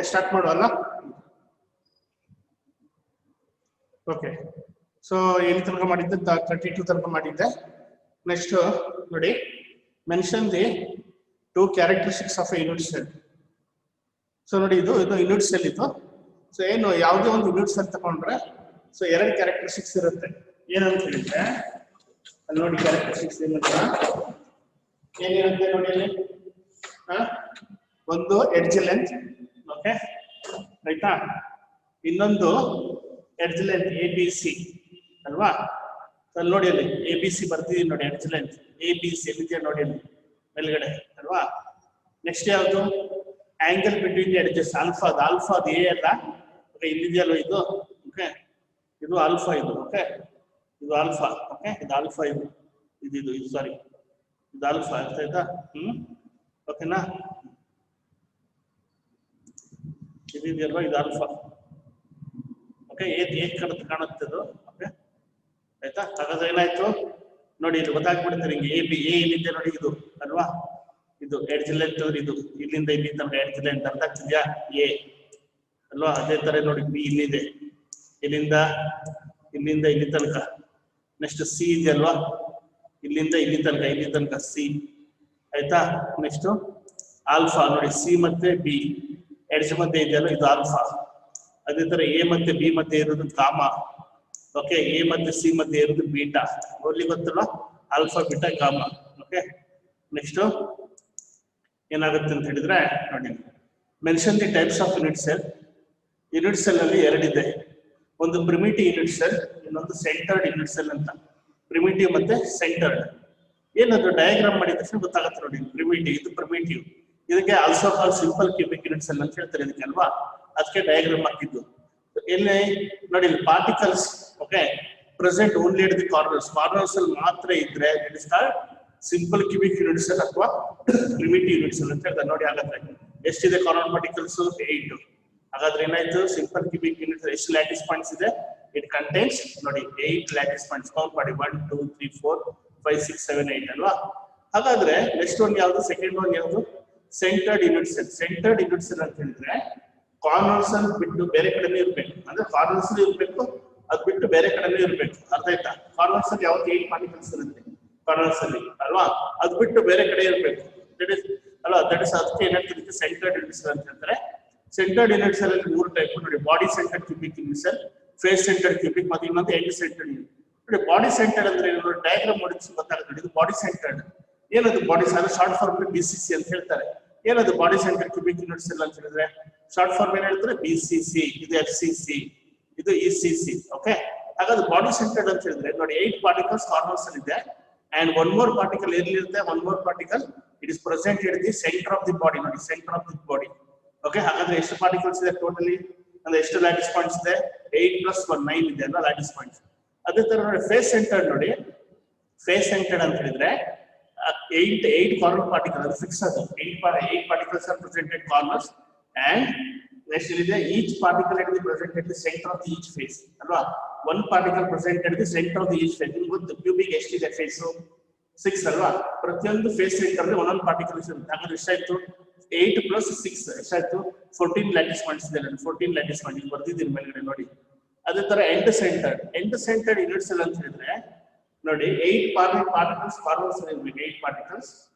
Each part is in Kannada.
ಸ್ಟಾರ್ಟ್ ಮಾಡುವಲ್ಲ. ಓಕೆ, ಸೊ ಎಲ್ಲಿ ತನಕ ಮಾಡಿದ್ದೆ? 32 ತನಕ ಮಾಡಿದ್ದೆ. ನೆಕ್ಸ್ಟ್ ನೋಡಿ, mention the 2 characteristics of A unit cell. So ನೋಡಿ, ಇದು ಯೂನಿಟ್ ಸೆಲ್ ಇದು. ಸೊ ಏನು ಯಾವುದೇ ಒಂದು ಯೂನಿಟ್ ಸೆಲ್ ತಗೊಂಡ್ರೆ ಸೊ 2 ಕ್ಯಾರೆಕ್ಟರಿಸ್ಟಿಕ್ಸ್ ಇರುತ್ತೆ. ಏನಂತ ಹೇಳಿದ್ರೆ ಅಲ್ಲಿ ನೋಡಿ, ಕ್ಯಾರೆಕ್ಟರಿಸ್ಟಿಕ್ಸ್ ಏನಂತ ಏನಿರುತ್ತೆ ನೋಡಿ ಅಲ್ಲಿ. ಒಂದು ಎಡ್ಜ್ ಲೆಂತ್, ಓಕೆ ಆಯ್ತಾ, ಇನ್ನೊಂದು ಎಡ್ಜ್ ಲೆಂತ್ ABC ಅಲ್ವಾ. ಅಲ್ಲಿ ನೋಡಿ, ಅಲ್ಲಿ ABC ಬರ್ತಿದೀವಿ ನೋಡಿ, ಎಡ್ಜ್ ಲೆಂತ್ ABC ಎಲ್ಲಿದೆಯಾ ನೋಡಿ ಅಲ್ಲಿ ಮೇಲ್ಗಡೆ ಅಲ್ವಾ. ನೆಕ್ಸ್ಟ್ ಯಾವುದು? Angle between the edges, alpha ಅದು ಎ ಅಲ್ಲ, ಓಕೆ ಇಲ್ಲಿದೆಯಲ್ವ ಇದು, ಓಕೆ ಇದು ಆಲ್ಫಾ, ಇದು ಓಕೆ, ಇದು ಆಲ್ಫಾ, ಓಕೆ ಇದು ಆಲ್ಫಾ, ಇದು ಸಾರಿ ಇದು ಆಲ್ಫಾ, ಅರ್ಥ ಆಯ್ತಾ? ಓಕೆನಾ, ಇದೆಯಲ್ವಾ ಇದು ಆಲ್ಫಾ, ಓಕೆ ಏನ್ ಕಾಣುತ್ತೆ ಅದು, ಓಕೆ ಆಯ್ತಾ. ಹಾಗಾದ್ರೆ ಏನಾಯ್ತು ನೋಡಿ, ಇದು ಗೊತ್ತಾಗ್ಬಿಡುತ್ತೆ ನಿಮಗೆ. ಎ ಇಲ್ಲಿದೆ ನೋಡಿ, ಇದು ಅಲ್ವಾ, ಇದು ಎಡ್ಜ್ ಲೆಂತ್, ಇದು ಇಲ್ಲಿಂದ ಇಲ್ಲಿ ತನಕ ಎಡ್ಜ್ ಲೆಂತ್, ಅರ್ಥ ಆಗ್ತಿದ್ಯಾ? ಎ ಅಲ್ವಾ. ಅದೇ ತರ ನೋಡಿ, ಬಿ ಇಲ್ಲಿದೆ, ಇಲ್ಲಿಂದ ಇಲ್ಲಿ ತನಕ. ನೆಕ್ಸ್ಟ್ ಸಿ ಇದೆ ಅಲ್ವಾ, ಇಲ್ಲಿಂದ ಇಲ್ಲಿ ತನಕ ಸಿ, ಆಯ್ತಾ. ನೆಕ್ಸ್ಟ್ ಆಲ್ಫಾ ನೋಡಿ, ಸಿ ಮತ್ತೆ ಬಿ ಎಡ್ಜ್ ಮಧ್ಯೆ ಇದೆಯಲ್ಲ, ಇದು ಆಲ್ಫಾ. ಅದೇ ತರ ಎ ಮತ್ತೆ ಬಿ ಮಧ್ಯೆ ಇರೋದು ಗಾಮಾ, ಓಕೆ ಎ ಮತ್ತೆ ಸಿ ಮಧ್ಯೆ ಇರೋದು ಬೀಟಾ. ನೋಡ್ಲಿ ಗೊತ್ತಲ್ಲ, alpha beta gamma, okay. Next ಏನಾಗುತ್ತೆ ಅಂತ ಹೇಳಿದ್ರೆ ನೋಡಿ, mention the types of unit cell. Unit cell ಅಲ್ಲಿ 2 ಇದೆ, ಒಂದು ಪ್ರಿಮಿಟಿವ್ ಯೂನಿಟ್ ಸೆಲ್, ಇನ್ನೊಂದು ಸೆಂಟರ್ಡ್ ಯೂನಿಟ್ ಸೆಲ್ ಅಂತ. ಪ್ರಿಮಿಟಿವ್ ಮತ್ತೆ ಸೆಂಟರ್ಡ್ ಏನದು ಡಯಾಗ್ರಾಮ್ ಮಾಡಿದ ತಕ್ಷಣ ಗೊತ್ತಾಗುತ್ತೆ ನೋಡಿ. ಪ್ರಿಮಿಟಿವ್, ಇದು ಪ್ರಿಮಿಟಿವ್, ಇದಕ್ಕೆ ಆಲ್ಸೋ ಕಾಲ್ ಸಿಂಪಲ್ ಕ್ಯೂಬಿಕ್ ಯೂನಿಟ್ ಸೆಲ್ ಅಂತ ಹೇಳ್ತಾರೆ ಇದಕ್ಕೆ ಅಲ್ವಾ. ಅದಕ್ಕೆ ಡಯಾಗ್ರಾಮ್ ಹಾಕಿದ್ದು. ಎಲ್ಲಿ ನೋಡಿ, particles okay present only at the corners ಅಲ್ಲಿ ಮಾತ್ರ ಇದ್ರೆ it is called simple cubic unit cell ಅಥವಾ ಪ್ರಿಮಿಟಿವ್ ಯೂನಿಟ್ ಸೆಲ್ ಅಂತ ಹೇಳ್ತಾರೆ ನೋಡಿ. ಹಾಗಾದ್ರೆ ಎಷ್ಟಿದೆ ಕಾರ್ನರ್ ಪಾರ್ಟಿಕಲ್ಸ್? 8. ಹಾಗಾದ್ರೆ ಏನಾಯ್ತು? ಸಿಂಪಲ್ ಕ್ಯೂಬಿಕ್ ಯೂನಿಟ್ ಎಷ್ಟು ಲ್ಯಾಟಿಸ್ ಪಾಯಿಂಟ್ಸ್ ಇದೆ? ಇಟ್ ಕಂಟೈನ್ಸ್ ನೋಡಿ 8 ಲ್ಯಾಟಿಸ್ ಪಾಯಿಂಟ್ಸ್. ಕೌಂಟ್ ಮಾಡಿ, 1 2 3 4 5 6 7 8 ಅಲ್ವಾ. ಹಾಗಾದ್ರೆ ನೆಕ್ಸ್ಟ್ ಒನ್ ಯಾವುದು? ಸೆಕೆಂಡ್ ಒನ್ ಯಾವುದು? Centred unit cell. Centred unit cell ಅಂತ ಹೇಳಿದ್ರೆ ಕಾರ್ನರ್ಸ್ ಅಲ್ಲಿ ಬಿಟ್ಟು ಬೇರೆ ಕಡೆನೇ ಇರ್ಬೇಕು, ಅಂದ್ರೆ ಕಾರ್ನರ್ಸ್ ಇರ್ಬೇಕು, ಅದ್ ಬಿಟ್ಟು ಬೇರೆ ಕಡೆನೇ ಇರ್ಬೇಕು, ಅರ್ಥ ಆಯ್ತಾ. ಕಾರ್ನರ್ಸ್ ಅಲ್ಲಿ ಯಾವ್ದು 8 ಪಾರ್ಟಿಕಲ್ಸ್ ಇರುತ್ತೆ ಕಾರ್ನರ್ಸ್ ಅಲ್ಲಿ ಅಲ್ವಾ, ಅದ್ ಬಿಟ್ಟು ಬೇರೆ ಕಡೆ ಇರ್ಬೇಕು, ದಟ್ ಇಸ್ ಅಲ್ವಾ. ದಟ್ ಇಸ್ ಅದಕ್ಕೆ ಏನಾಗ್ತಿರುತ್ತೆ ಸೆಂಟರ್ಡ್ ಯೂನಿಟ್ ಸೆಲ್ ಅಂತ ಹೇಳ್ತಾರೆ. ಸೆಂಟರ್ಡ್ ಯೂನಿಟ್ ಸೆಲ್ ಅಲ್ಲಿ 3 ಟೈಪ್ ನೋಡಿ, body centred cubic unit cell, face centred cubic, ಮತ್ತೆ ಇನ್ನೊಂದು ಎಂಡ್ ಸೆಂಟರ್ಡ್ ಯೂನಿಟ್. ನೋಡಿ ಬಾಡಿ ಸೆಂಟರ್ಡ್ ಅಂದ್ರೆ ಡಯಾಗ್ರಾಮ್ ನೋಡಿ ಗೊತ್ತಾಗುತ್ತೆ ನೋಡಿ. ಇದು ಬಾಡಿ ಸೆಂಟರ್ಡ್. ಏನದು body centre? Short form BCC ಅಂತ ಹೇಳ್ತಾರೆ. ಏನದು body centred cubic unit cell ಅಂತ ಹೇಳಿದ್ರೆ ಶಾರ್ಟ್ ಫಾರ್ಮ್ ಏನ್ ಹೇಳ್ತಾರೆ? BCC, ಇದು FCC, ಇದು ECC, ಓಕೆ. ಹಾಗಾದ್ರೆ ಬಾಡಿ ಸೆಂಟರ್ಡ್ ಅಂತ ಹೇಳಿದ್ರೆ ನೋಡಿ 8 ಪಾರ್ಟಿಕಲ್ಸ್ ಕಾರ್ನರ್ಸ್ ಅಲ್ಲಿ ಇದೆ, ಅಂಡ್ ಒನ್ ಮೋರ್ ಪಾರ್ಟಿಕಲ್ ಎಲ್ಲಿರುತ್ತೆ? One more particle it is present it the centre of the body ನೋಡಿ, centre of the body, okay. ಹಾಗಾದ್ರೆ ಎಷ್ಟು ಪಾರ್ಟಿಕಲ್ಸ್ ಇದೆ ಟೋಟಲಿ? ಅಂದ್ರೆ ಎಷ್ಟು ಲ್ಯಾಟಿಸ್ ಪಾಯಿಂಟ್ಸ್ ಇದೆ? 8 + 1 9 ಇದೆ ಅಲ್ಲ ಲ್ಯಾಟಿಸ್ ಪಾಯಿಂಟ್ಸ್. ಅದೇ ತರ ನೋಡಿ ಫೇಸ್ ಸೆಂಟರ್ಡ್ ನೋಡಿ, ಫೇಸ್ ಸೆಂಟರ್ಡ್ ಅಂತ ಹೇಳಿದ್ರೆ 8 ಕಾರ್ನರ್ ಪಾರ್ಟಿಕಲ್, ಅದು ಫಿಕ್ಸ್. ಅದು 8 particles are present at corners, and next is each particle at the present at the center of the each face alva. One particle present at the center of the each face. With the cubic ಎಷ್ಟಿದೆ face 6 ಅಲ್ವಾ. ಪ್ರತಿಯೊಂದು ಫೇಸ್ ಸೆಂಟರ್ ಅಲ್ಲಿ ಒಂದೊಂದು ಪಾರ್ಟಿಕಲ್ ಇರುತ್ತೆ. ಹಾಗಾದ್ರೆ ಎಷ್ಟಾಯ್ತು? 8 + 6 ಎಷ್ಟಾಯ್ತು? 14 ಲ್ಯಾಟಿಸ್ ಪಾಯಿಂಟ್ಸ್ ಇದೆ. 14 ಲ್ಯಾಟಿಸ್ ಪಾಯಿಂಟ್ಸ್ ಬರ್ದಿದ್ದೀನಿ ಮೇಲ್ಗಡೆ ನೋಡಿ. ಅದೇ ತರ ಎಂಡ್ ಸೆಂಟರ್ಡ್ ಯೂನಿಟ್ ಸೆಲ್ ಅಂತ ಹೇಳಿದ್ರೆ ನೋಡಿ 8 particles ಕಾರ್ನರ್ಸ್ ಅಲ್ಲಿ ಇರಬೇಕು, 8 particles,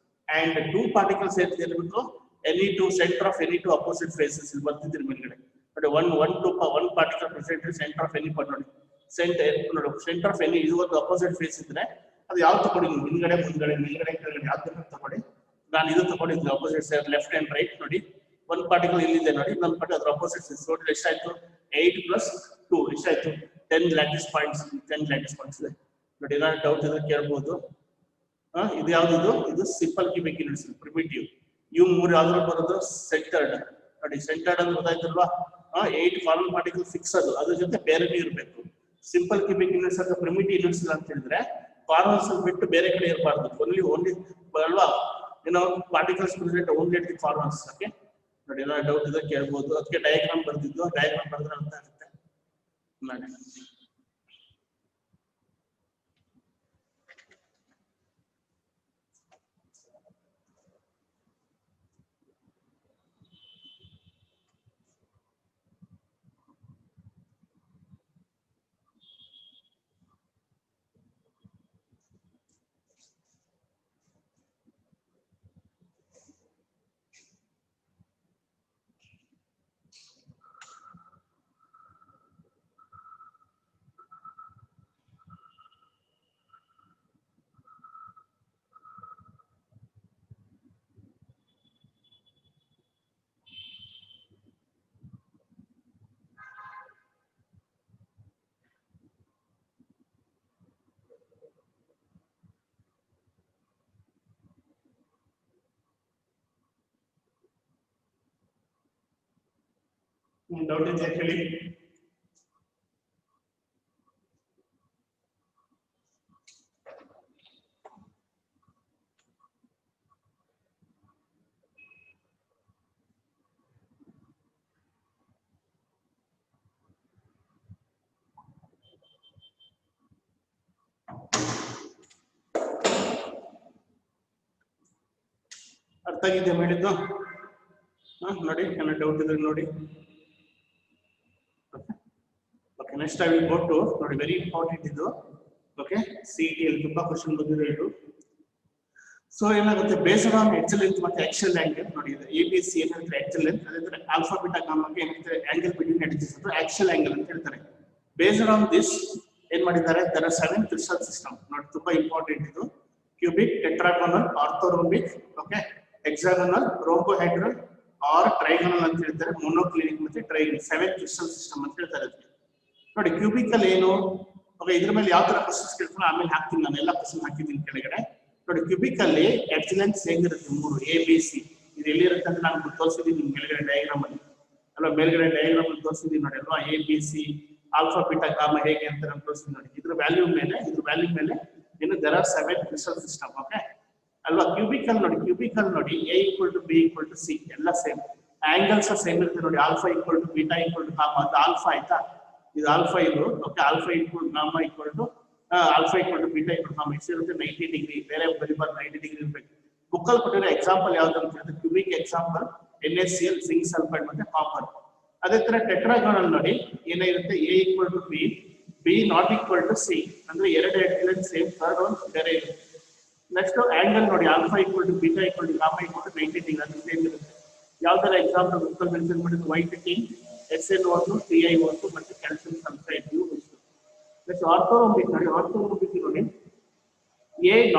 and 2 particles ಇರಬೇಕು any two center of any two opposite faces. ಇಲ್ಲಿ ಬರ್ತಿದ್ದೀರಿ ಮೇಲ್ಗಡೆ ನೋಡಿ. one particle present in center of any part ನೋಡಿ. ಸೆಂಟರ್ ಆಫ್ ಎನಿ ಇದು ಒಂದು ಅಪೋಸಿಟ್ ಫೇಸ್ ಇದ್ರೆ ಅದು ಯಾವ್ದು ತಗೊಳ್ಳಿ? ಹಿಂದ್ಗಡೆ ಮುಂದ್ಗಡೆ ಮೇಲ್ಗಡೆ ಕೆಳಗಡೆ ಯಾವ್ದು ತಗೊಳ್ಳಿ. ನಾನು ಇದು ತಗೊಂಡಿದ್ದೀನಿ opposite side, left and write ನೋಡಿ. ಒಂದು ಪಾರ್ಟಿಕಲ್ ಇಲ್ಲಿದೆ ನೋಡಿ, ಇನ್ನೊಂದು ಪಾರ್ಟಿಕಲ್ ಅದ್ರ ಅಪೋಸಿಟ್ ಫೇಸ್ ನೋಡಿ. ಎಷ್ಟಾಯ್ತು? 8 + 2 ಎಷ್ಟಾಯ್ತು? 10 ಲ್ಯಾಟಿಸ್ ಪಾಯಿಂಟ್ಸ್. 10 ಲ್ಯಾಟಿಸ್ ಪಾಯಿಂಟ್ಸ್ ಇದೆ ನೋಡಿ. ಏನಾದ್ರು ಡೌಟ್ ಇದ್ರೆ ಕೇಳ್ಬೋದು. ಇದು ಯಾವ್ದು? ಇದು simple cubic unit cell, primitive. ಇವು 3 ಯಾವ್ದು ಬರೋದು? ಸೆಂಟರ್ಡ್ ನೋಡಿ. ಸೆಂಟರ್ಡ್ ಅಂದ್ರೆ ಗೊತ್ತಾಯ್ತಲ್ವಾ? 8 ಕಾರ್ನರ್ ಪಾರ್ಟಿಕಲ್ ಫಿಕ್ಸ್, ಅದ್ರ ಜೊತೆ ಬೇರೆನೇ ಇರಬೇಕು. Simple cubic unit cell primitive unit cell ಅಂತ ಹೇಳಿದ್ರೆ ಕಾರ್ನರ್ಸ್ ಬಿಟ್ಟು ಬೇರೆ ಕಡೆ ಇರಬಾರ್ದು, ಓನ್ಲಿ ಅಲ್ವಾ. ಏನೋ particles present only at the corners, okay. ನೋಡಿ ಏನಾದ್ರು ಡೌಟ್ ಇದ್ರೆ ಕೇಳ್ಬೋದು. ಅದಕ್ಕೆ ಡಯಾಗ್ರಾಮ್ ಬರ್ದಿದ್ದು, ಡಯಾಗ್ರಾಮ್ ಬರೆದ್ರೆ ಅರ್ಥ ಆಗುತ್ತೆ ನೋಡಿ. ಡೌಟ್ ಇದೆಯಾ ಹೇಳಿ. ಅರ್ಥ ಆಗಿದೆಯಾ ಹೇಳಿದ್ದು? ನೋಡಿ ನನ್ನ ಡೌಟ್ ಇದ್ರೆ ನೋಡಿ. Okay, next I will go to ನೋಡಿ, ವೆರಿ ಇಂಪಾರ್ಟೆಂಟ್ ಇದು. ಓಕೆ, CET ಅಲ್ಲಿ ತುಂಬಾ ಕ್ವಶನ್ ಬಂದಿದೆ ಇದು. ಸೊ ಏನಾಗುತ್ತೆ, ಬೇಸ್ಡ್ ಆನ್ ಎಡ್ಜ್ ಲೆಂತ್ ಮತ್ತೆ ಆಕ್ಸಿಯಲ್ ಆಂಗಲ್ ನೋಡಿ, ಇದು ABC ಏನಂದ್ರೆ ಎಡ್ಜ್ ಲೆಂತ್, ಅದೇ ಆಲ್ಫಾ ಬೀಟಾ ಗಾಮಾಗೆ ಏನಂತಾರೆ ಆಂಗಲ್ ಬಿಟ್ವೀನ್ ಎಡ್ಜಸ್ ಅಥವಾ ಆಕ್ಸಿಯಲ್ ಆಂಗಲ್ ಅಂತ ಹೇಳ್ತಾರೆ. ಬೇಸ್ಡ್ ಆನ್ ದಿಸ್ ಏನ್ ಮಾಡಿದ್ದಾರೆ, ದರ್ ಆರ್ 7 ಕ್ರಿಸ್ಟಲ್ ಸಿಸ್ಟಮ್ ನೋಡಿ, ತುಂಬಾ ಇಂಪಾರ್ಟೆಂಟ್ ಇದು. Cubic, tetragonal, orthorhombic, okay, hexagonal, rhombohedral or trigonal ಅಂತ ಹೇಳ್ತಾರೆ, ಮೊನೋಕ್ಲಿನಿಕ್ ಮತ್ತೆ ಟ್ರೈಗೋನಲ್, 7 ಕ್ರಿಸ್ಟಲ್ ಸಿಸ್ಟಮ್ ಅಂತ ಹೇಳ್ತಾರೆ ಅದಕ್ಕೆ. ನೋಡಿ ಕ್ಯೂಬಿಕ್ ಅಲ್ಲಿ ಏನು, ಓಕೆ, ಇದ್ರ ಮೇಲೆ ಯಾವ ತರ ಕ್ವಶನ್ಸ್ ಕೇಳ್ತಾರೆ ಆಮೇಲೆ ಹಾಕ್ತೀನಿ, ನಾನು ಎಲ್ಲ ಕ್ವಶನ್ ಹಾಕಿದ್ದೀನಿ ಕೆಳಗಡೆ. ನೋಡಿ ಕ್ಯೂಬಿಕ್ ಅಲ್ಲಿ ಎಡ್ಜ್ ಲೆಂತ್ ಹೆಂಗಿರುತ್ತೆ, 3 ABC. ಇದು ಎಲ್ಲಿರುತ್ತೆ ಅಂತ ನಾನು ತೋರಿಸಿದ್ದೀನಿ ನಿಮ್ ಮೇಲ್ಗಡೆ ಡಯಾಗ್ರಾಮ್ ಅಲ್ಲಿ ಅಲ್ವಾ, ಮೇಲ್ಗಡೆ ಡಯಾಗ್ರಾಮ್ ಅಲ್ಲಿ ತೋರಿಸಿದ್ದೀನಿ ನೋಡಿ ಅಲ್ವಾ, ABC ಆಲ್ಫಾ ಬೀಟಾ ಗಾಮಾ ಹೇಗೆ ಅಂತ ನಾನು ತೋರಿಸಿದ್ದೀನಿ ನೋಡಿ. ಇದ್ರ ವ್ಯಾಲ್ಯೂ ಮೇಲೆ ಏನು there are 7 crystal system, okay ಅಲ್ವಾ. ಕ್ಯೂಬಿಕ್ ಅಲ್ಲಿ ನೋಡಿ A = B = C ಎಲ್ಲ ಸೇಮ್, ಆಂಗಲ್ಸ್ ಸೇಮ್ ಇರುತ್ತೆ ನೋಡಿ. ಆಲ್ಫಾ = ಬೀಟಾ = ಗಾಮಾ, ಅದು ಆಲ್ಫಾ ಆಯ್ತಾ, ಇದು ಆಲ್ಫಾ, ಇದು okay. Alpha = gamma alpha = beta = gamma ಇರುತ್ತೆ 90 ಡಿಗ್ರಿ, ಬೇರೆ ಬರಿಬಾರ್ದು 90 ಡಿಗ್ರಿ ಇರಬೇಕು. ಬುಕ್ಕಲ್ಲಿ ಕೊಟ್ಟಿರೋ ಎಕ್ಸಾಂಪಲ್ ಯಾವ್ದು ಅಂತ ಹೇಳಿದ್ರೆ cubic example NaCl, zinc sulphide ಮತ್ತೆ ಕಾಪರ್. ಅದೇ ತರ ಟೆಟ್ರಾಗೋನಲ್ ನೋಡಿ ಏನಿರುತ್ತೆ, A = B, B ≠ C, ಅಂದ್ರೆ ಎರಡು edge length same, third one ಬೇರೆ ಇರುತ್ತೆ. ನೆಕ್ಸ್ಟ್ ಆಂಗಲ್ ನೋಡಿ, ಆಲ್ಫಾ = ಬೀಟಾ = ಗಾಮಾ = 90 ಡಿಗ್ರಿ, ಅದು ಸೇಮ್ ಇರುತ್ತೆ. ಯಾವ ತರ ಎಕ್ಸಾಂಪಲ್ ಬುಕ್ಕಲ್ಲಿ ಮೆನ್ಷನ್ ಮಾಡಿದ್ರು, ವೈಟ್ ಟಿ, SnO2, TiO2 ಮತ್ತೆ ಕ್ಯಾಲ್ಸಿಯಂ ಸಲ್ಫೈಡ್. ನೆಕ್ಸ್ಟ್ ಆರ್ಥೋರೋಂಬಿಕ್ ನೋಡಿ, A ≠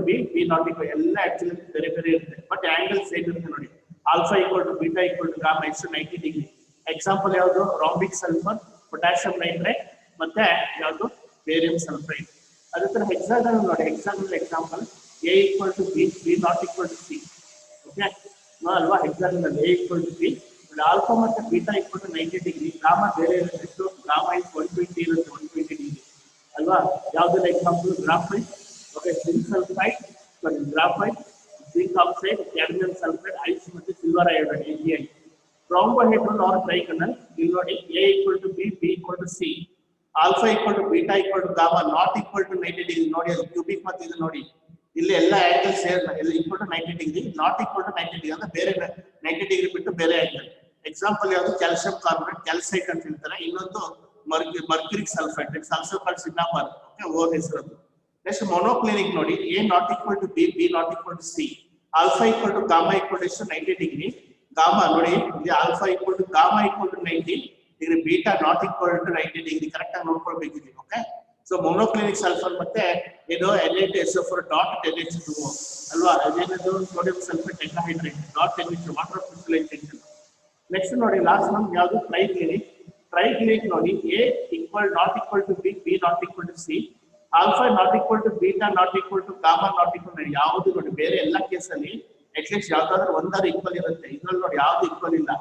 B, B ≠ ಎಲ್ಲ ಆಕ್ಚುಲಿ ಬೇರೆ ಬೇರೆ ಇರುತ್ತೆ, ಬಟ್ ಆಂಗಲ್ ಸೇಮ್ ಇರುತ್ತೆ ನೋಡಿ. Alpha = beta = gamma 90 degree. Example ಯಾವುದು, ರಾಂಬಿಕ್ ಸಲ್ಫರ್, ಪೊಟ್ಯಾಷಿಯಂ ನೈಟ್ರೇಟ್ ಮತ್ತೆ ಯಾವುದು ಬೇರಿಯಂ ಸಲ್ಫೈಡ್. ಅದೇ ತರ ಹೆಕ್ಸಾಗೋನಲ್ ನೋಡಿ, hexagonal example A = B, B ≠ C, okay ಅಲ್ವಾ. ಹೆಕ್ಸಾಗೋನಲ್ A = B, ಆಲ್ಫಾ ಮತ್ತೆ ಬೀಟಾ = 90 ಡಿಗ್ರಿ, ಗಾಮಾ ಬೇರೆ ಇರುತ್ತೆ, ಗಾಮಾ 120 ಇರುತ್ತೆ, 120 ಡಿಗ್ರಿ ಅಲ್ವಾ. ಯಾವ್ದೆಲ್ಲ example, graphite, okay, zinc sulphide, graphite, zinc oxide, cadmium sulphide, ice ಮತ್ತೆ silver iodide AgI. Rhombohedral or trigonal ಇಲ್ಲಿ ನೋಡಿ, A = B, B = C, alpha = beta = gamma not = 90 degree ನೋಡಿ. ಅದು ಕ್ಯೂಬಿಕ್ ಮತ್ತೆ ಇದು ನೋಡಿ, ಇಲ್ಲಿ ಎಲ್ಲ ಆಂಗಲ್ ಸೇಮ್, ಇಲ್ಲಿ = 90 ಡಿಗ್ರಿ, ನಾಟ್ = 90 ಡಿಗ್ರಿ ಅಂದ್ರೆ ಬೇರೆ 90 ಡಿಗ್ರಿ ಬಿಟ್ಟು ಬೇರೆ ಆಂಗಲ್. ಎಕ್ಸಾಂಪಲ್ ಯಾವುದು, ಕ್ಯಾಲ್ಸಿಯಂ ಕಾರ್ಬನೇಟ್, ಕ್ಯಾಲ್ಸೈಟ್ ಅಂತ ಹೇಳ್ತಾರೆ. ಇನ್ನೊಂದು mercuric sulphide, sulphur cinnabar, okay, own ಹೆಸರು. ನೆಕ್ಸ್ಟ್ ಮೊನೋಕ್ಲಿನಿಕ್ ನೋಡಿ, A ≠ B, B ≠ C, alpha = gamma = 90 degree, gamma ನೋಡಿ ಇಲ್ಲಿ alpha = gamma = 90 degree, beta ≠ 90 degree, correct ಆಗಿ ನೋಡ್ಕೊಳ್ಬೇಕಿದೆ, ಓಕೆ. ಸೊ ಮೊನೋಕ್ಲಿನಿಕ್ ಸಲ್ಫರ್ ಮತ್ತೆ ಇದು Na2SO4 .NH2O ಅಲ್ವಾ, ಅದೇನದು sodium sulphate tetrahydrate .NH, water crystallisation. Next ನೋಡಿ ಲಾಸ್ಟ್ ನಮ್ ಯಾವುದು, ಟ್ರೈಕ್ಲಿನಿಕ್ ನೋಡಿ, A = B, B ≠ C, alpha ≠ beta ≠ gamma ≠ ಯಾವುದು ನೋಡಿ, ಬೇರೆ ಎಲ್ಲ ಕೇಸಲ್ಲಿ ಅಟ್ಲೀಸ್ಟ್ ಯಾವ್ದಾದ್ರು ಒಂದಾದ್ರು ಈಕ್ವಲ್ ಇರುತ್ತೆ, ಇದ್ರಲ್ಲಿ ನೋಡಿ ಯಾವ್ದು ಈಕ್ವಲ್ ಇಲ್ಲ,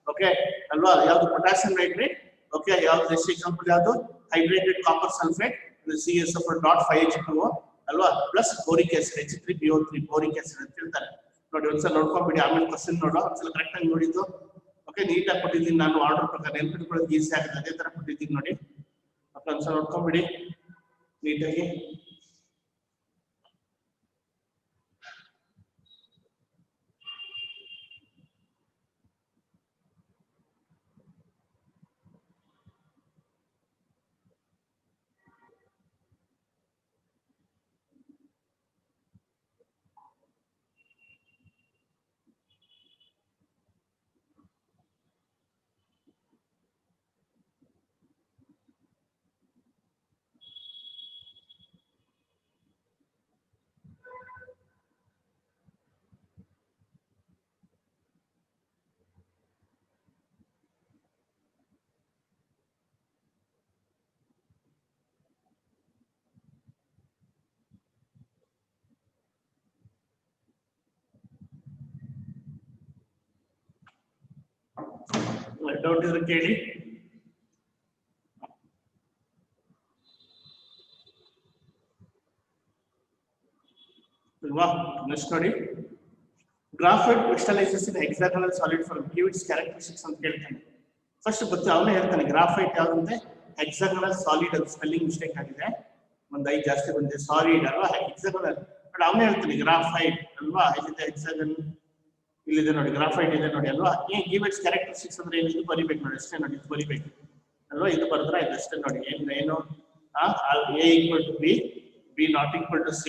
ಓಕೆ ಅಲ್ವಾ. ಯಾವ್ದು, ಪೊಟ್ಯಾಷಿಯಂ ನೈಟ್ರೇಟ್, ಓಕೆ, ಯಾವ್ದು ನೆಕ್ಸ್ಟ್ ಎಕ್ಸಾಂಪಲ್ ಯಾವ್ದು, hydrated copper sulphate CSO4 .5H2O ಅಲ್ವಾ, plus boric acid H3PO3 boric acid ಅಂತ ಹೇಳ್ತಾರೆ ನೋಡಿ. ಒಂದ್ಸಲ ನೋಡ್ಕೊಂಡ್ಬಿಡಿ, ಆಮೇಲೆ ಕ್ವಶನ್ ನೋಡೋ ಒಂದ್ಸಲ ಕರೆಕ್ಟ್ ಆಗಿ ನೋಡಿದ್ದು, ಓಕೆ. ನೀಟಾಗಿ ಕೊಟ್ಟಿದ್ದೀನಿ ನಾನು, ಆರ್ಡರ್ ಪ್ರಕಾರ ನೆನ್ಪಿಟ್ಕೊಳ್ಳೋದು ಈಸಿ ಆಗುತ್ತೆ, ಅದೇ ತರ ಕೊಟ್ಟಿದ್ದೀನಿ ನೋಡಿ. ಓಕೆ, ಒಂದ್ಸಲ ನೋಡ್ಕೊಂಡ್ಬಿಡಿ ನೀಟಾಗಿ. ಡೌಟ್ ಇದ್ರೆ ಕೇಳಿ. ಅಲ್ವಾ? ನೆಕ್ಸ್ಟ್ ನೋಡಿ, graphite crystallises in hexagonal solid form, give its characteristics ಅಂತ ಕೇಳ್ತಾನೆ. ಫಸ್ಟ್ ಗೊತ್ತು ಅವನೇ ಹೇಳ್ತಾನೆ ಗ್ರಾಫೈಟ್ ಯಾವ್ದಂದ್ರೆ ಹೆಕ್ಸಾಗೋನಲ್ ಸಾಲಿಡ್, ಅದು ಸ್ಪೆಲ್ಲಿಂಗ್ ಮಿಸ್ಟೇಕ್ ಆಗಿದೆ, ಒಂದು ಐ ಜಾಸ್ತಿ ಬಂದಿದೆ, ಸಾಲಿಡ್ ಅಲ್ವಾ ಹೆಕ್ಸಾಗೋನಲ್. ಬಟ್ ಅವನೇ ಹೇಳ್ತಾನೆ ಗ್ರಾಫೈಟ್ ಅಲ್ವಾ, ಇಲ್ಲಿದೆ ಹೆಕ್ಸಾಗನ್, ಇಲ್ಲಿದೆ ನೋಡಿ ಗ್ರಾಫೈಟ್ ಇದೆ ನೋಡಿ ಅಲ್ವಾ. ಗಿವ್ ಇಟ್ಸ್ ಕ್ಯಾರೆಕ್ಟರಿಸ್ಟಿಕ್ಸ್ ಅಂದ್ರೆ ಇದು ಬರಿಬೇಕು ನೋಡಿ, ಅಷ್ಟೇ ನೋಡಿ, ಇದು ಬರಿಬೇಕು ಅಲ್ವಾ, ಇದು ಬರೆದ್ರೆ ಇದು ಅಷ್ಟೇ ನೋಡಿ. ಏನು A equal to B, B not equal to C,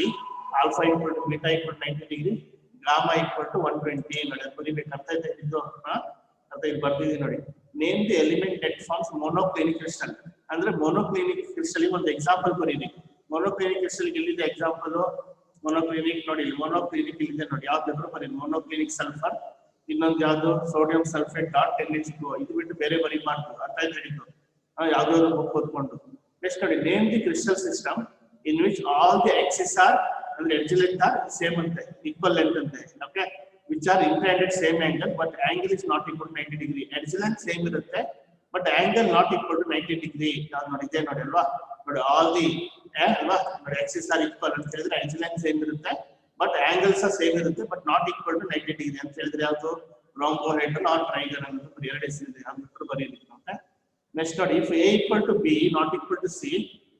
alpha equal to beta equal to 90 degree, gamma equal to 120 ನೋಡಿ, ಅದು ಬರಿಬೇಕು. ಅರ್ಥ ಆಯ್ತಾ ಇದು? ಅರ್ಥ ಇದು ಬರ್ದಿದ್ದೀನಿ ನೋಡಿ. Name the element that forms monoclinic crystal, ಅಂದ್ರೆ ಮೊನೋಕ್ಲಿನಿಕ್ ಕ್ರಿಸ್ಟಲ್ ಒಂದು ಎಕ್ಸಾಂಪಲ್ ಬರೀರಿ. ಮೊನೋಕ್ಲಿನಿಕ್ ಕ್ರಿಸ್ಟಲ್ ಎಲ್ಲಿದೆ ಎಕ್ಸಾಂಪಲ್? ಮೊನೋಕ್ಲಿನಿಕ್ ನೋಡಿ, ಇಲ್ಲಿ ಮೊನೋಕ್ಲಿನಿಕ್ ಇಲ್ಲಿದೆ ನೋಡಿ, ಯಾವ್ದಾದ್ರು ಬರೀ ಮೊನೋಕ್ಲಿನಿಕ್ ಸಲ್ಫರ್, ಇನ್ನೊಂದು ಯಾವ್ದು ಸೋಡಿಯಂ ಸಲ್ಫೇಟ್ ಡಾಟ್ NH2, ಇದು ಬಿಟ್ಟು ಬೇರೆ ಬರೀಬಾರ್ದು. ಅರ್ಥ ಆಯ್ತು ಹೇಳಿದ್ದು? ಯಾವ್ದಾದ್ರು ಬುಕ್ ಓದ್ಕೊಂಡು. ನೆಕ್ಸ್ಟ್ ನೋಡಿ, name the crystal system in which all the axis are, ಅಂದ್ರೆ ಎಡ್ಜ್ ಲೆಂತ್ ಆರ್ ಸೇಮ್ ಅಂತೆ, ಈಕ್ವಲ್ ಲೆಂತ್ ಅಂತೆ. Okay, which are intended same angle but angle is not equal to 90 degree. Edge length same ಇರುತ್ತೆ but angle not equal to 90 degree. ಯಾವ್ದು ನೋಡಿ, ಇದೆ ನೋಡಿ ಅಲ್ವಾ. ನೋಡಿ ಆಲ್ ದಿ ಅಲ್ವಾ, ನೋಡಿ ಆಕ್ಸಿಸ್ ಆರ್ ಈಕ್ವಲ್ ಅಂತ ಹೇಳಿದ್ರೆ ಎಡ್ಜ್ ಲೆಂತ್ ಸೇಮ್ ಇರುತ್ತೆ ಬಟ್ ಆಂಗಲ್ಸ್ ಸೇಮ್ ಇರುತ್ತೆ but not equal to 90 degree ಅಂತ ಹೇಳಿದ್ರೆ ಯಾವುದು? ರೋಂಬೋಹೆಡ್ರನ್ ಆರ್ ಟ್ರೈಗನ್ ಅಂತ ಎರಡು ಹೆಸರಿದೆ, ಅದನ್ನ ಬರೀರಿ. ಓಕೆ, ನೆಕ್ಸ್ಟ್ ನೋಡಿ, if A equal to B not equal to C,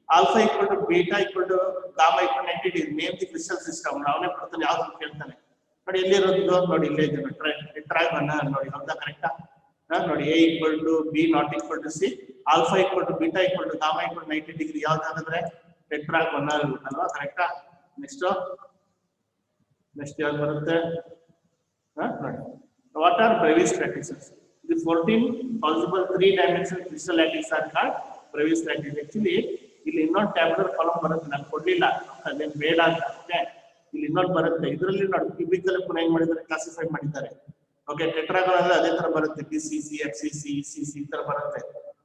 alpha equal to beta equal to gamma equal to 90 degree, name the crystal system. ಅವನೇ ಬರ್ತಾನೆ, ಯಾವ್ದು ಕೇಳ್ತಾನೆ ನೋಡಿ. ಎಲ್ಲಿರೋದು ನೋಡಿ, ಇಲ್ಲೇ ಇದೆ ನೋಡಿ, ಟೆಟ್ರಾಗನ್ ನೋಡಿ, ಹೌದಾ? ಕರೆಕ್ಟಾ? ನೋಡಿ, A equal to B not equal to C, alpha equal to beta equal to gamma equal to 90 degree, ಯಾವ್ದಾದ್ರೆ ಟೆಟ್ರಾಗನ್ ಅಲ್ವಾ? ಕರೆಕ್ಟಾ? ನೆಕ್ಸ್ಟ್ ಯಾವ್ದು ಬರುತ್ತೆ ನೋಡಿ, what are Brevis practices? The 14 possible 3-dimensional crystal lattices are called Brevis lattice. Actually, ಇಲ್ಲಿ ಇನ್ನೊಂದು ಟ್ಯಾಬ್ಯುಲರ್ ಕಾಲಮ್ ಬರುತ್ತೆ, ನಾನು ಕೊಡ್ಲಿಲ್ಲ, ಅದೇನು ಬೇಡ ಅಂತ. ಓಕೆ, ಇಲ್ಲಿ ಇನ್ನೊಂದು ಬರುತ್ತೆ, ಇದರಲ್ಲಿ ನೋಡಿ ಕ್ಯೂಬಿಕಲ್ ಪುನಃ ಹೆಂಗ್ ಮಾಡಿದ್ದಾರೆ, ಕ್ಲಾಸಿಫೈ ಮಾಡಿದ್ದಾರೆ. ಓಕೆ, ಟೆಟ್ರಾಗೋನಲ್ ಅದೇ ತರ ಬರುತ್ತೆ, BCC, FCC, ECC ಈ ತರ ಬರುತ್ತೆ.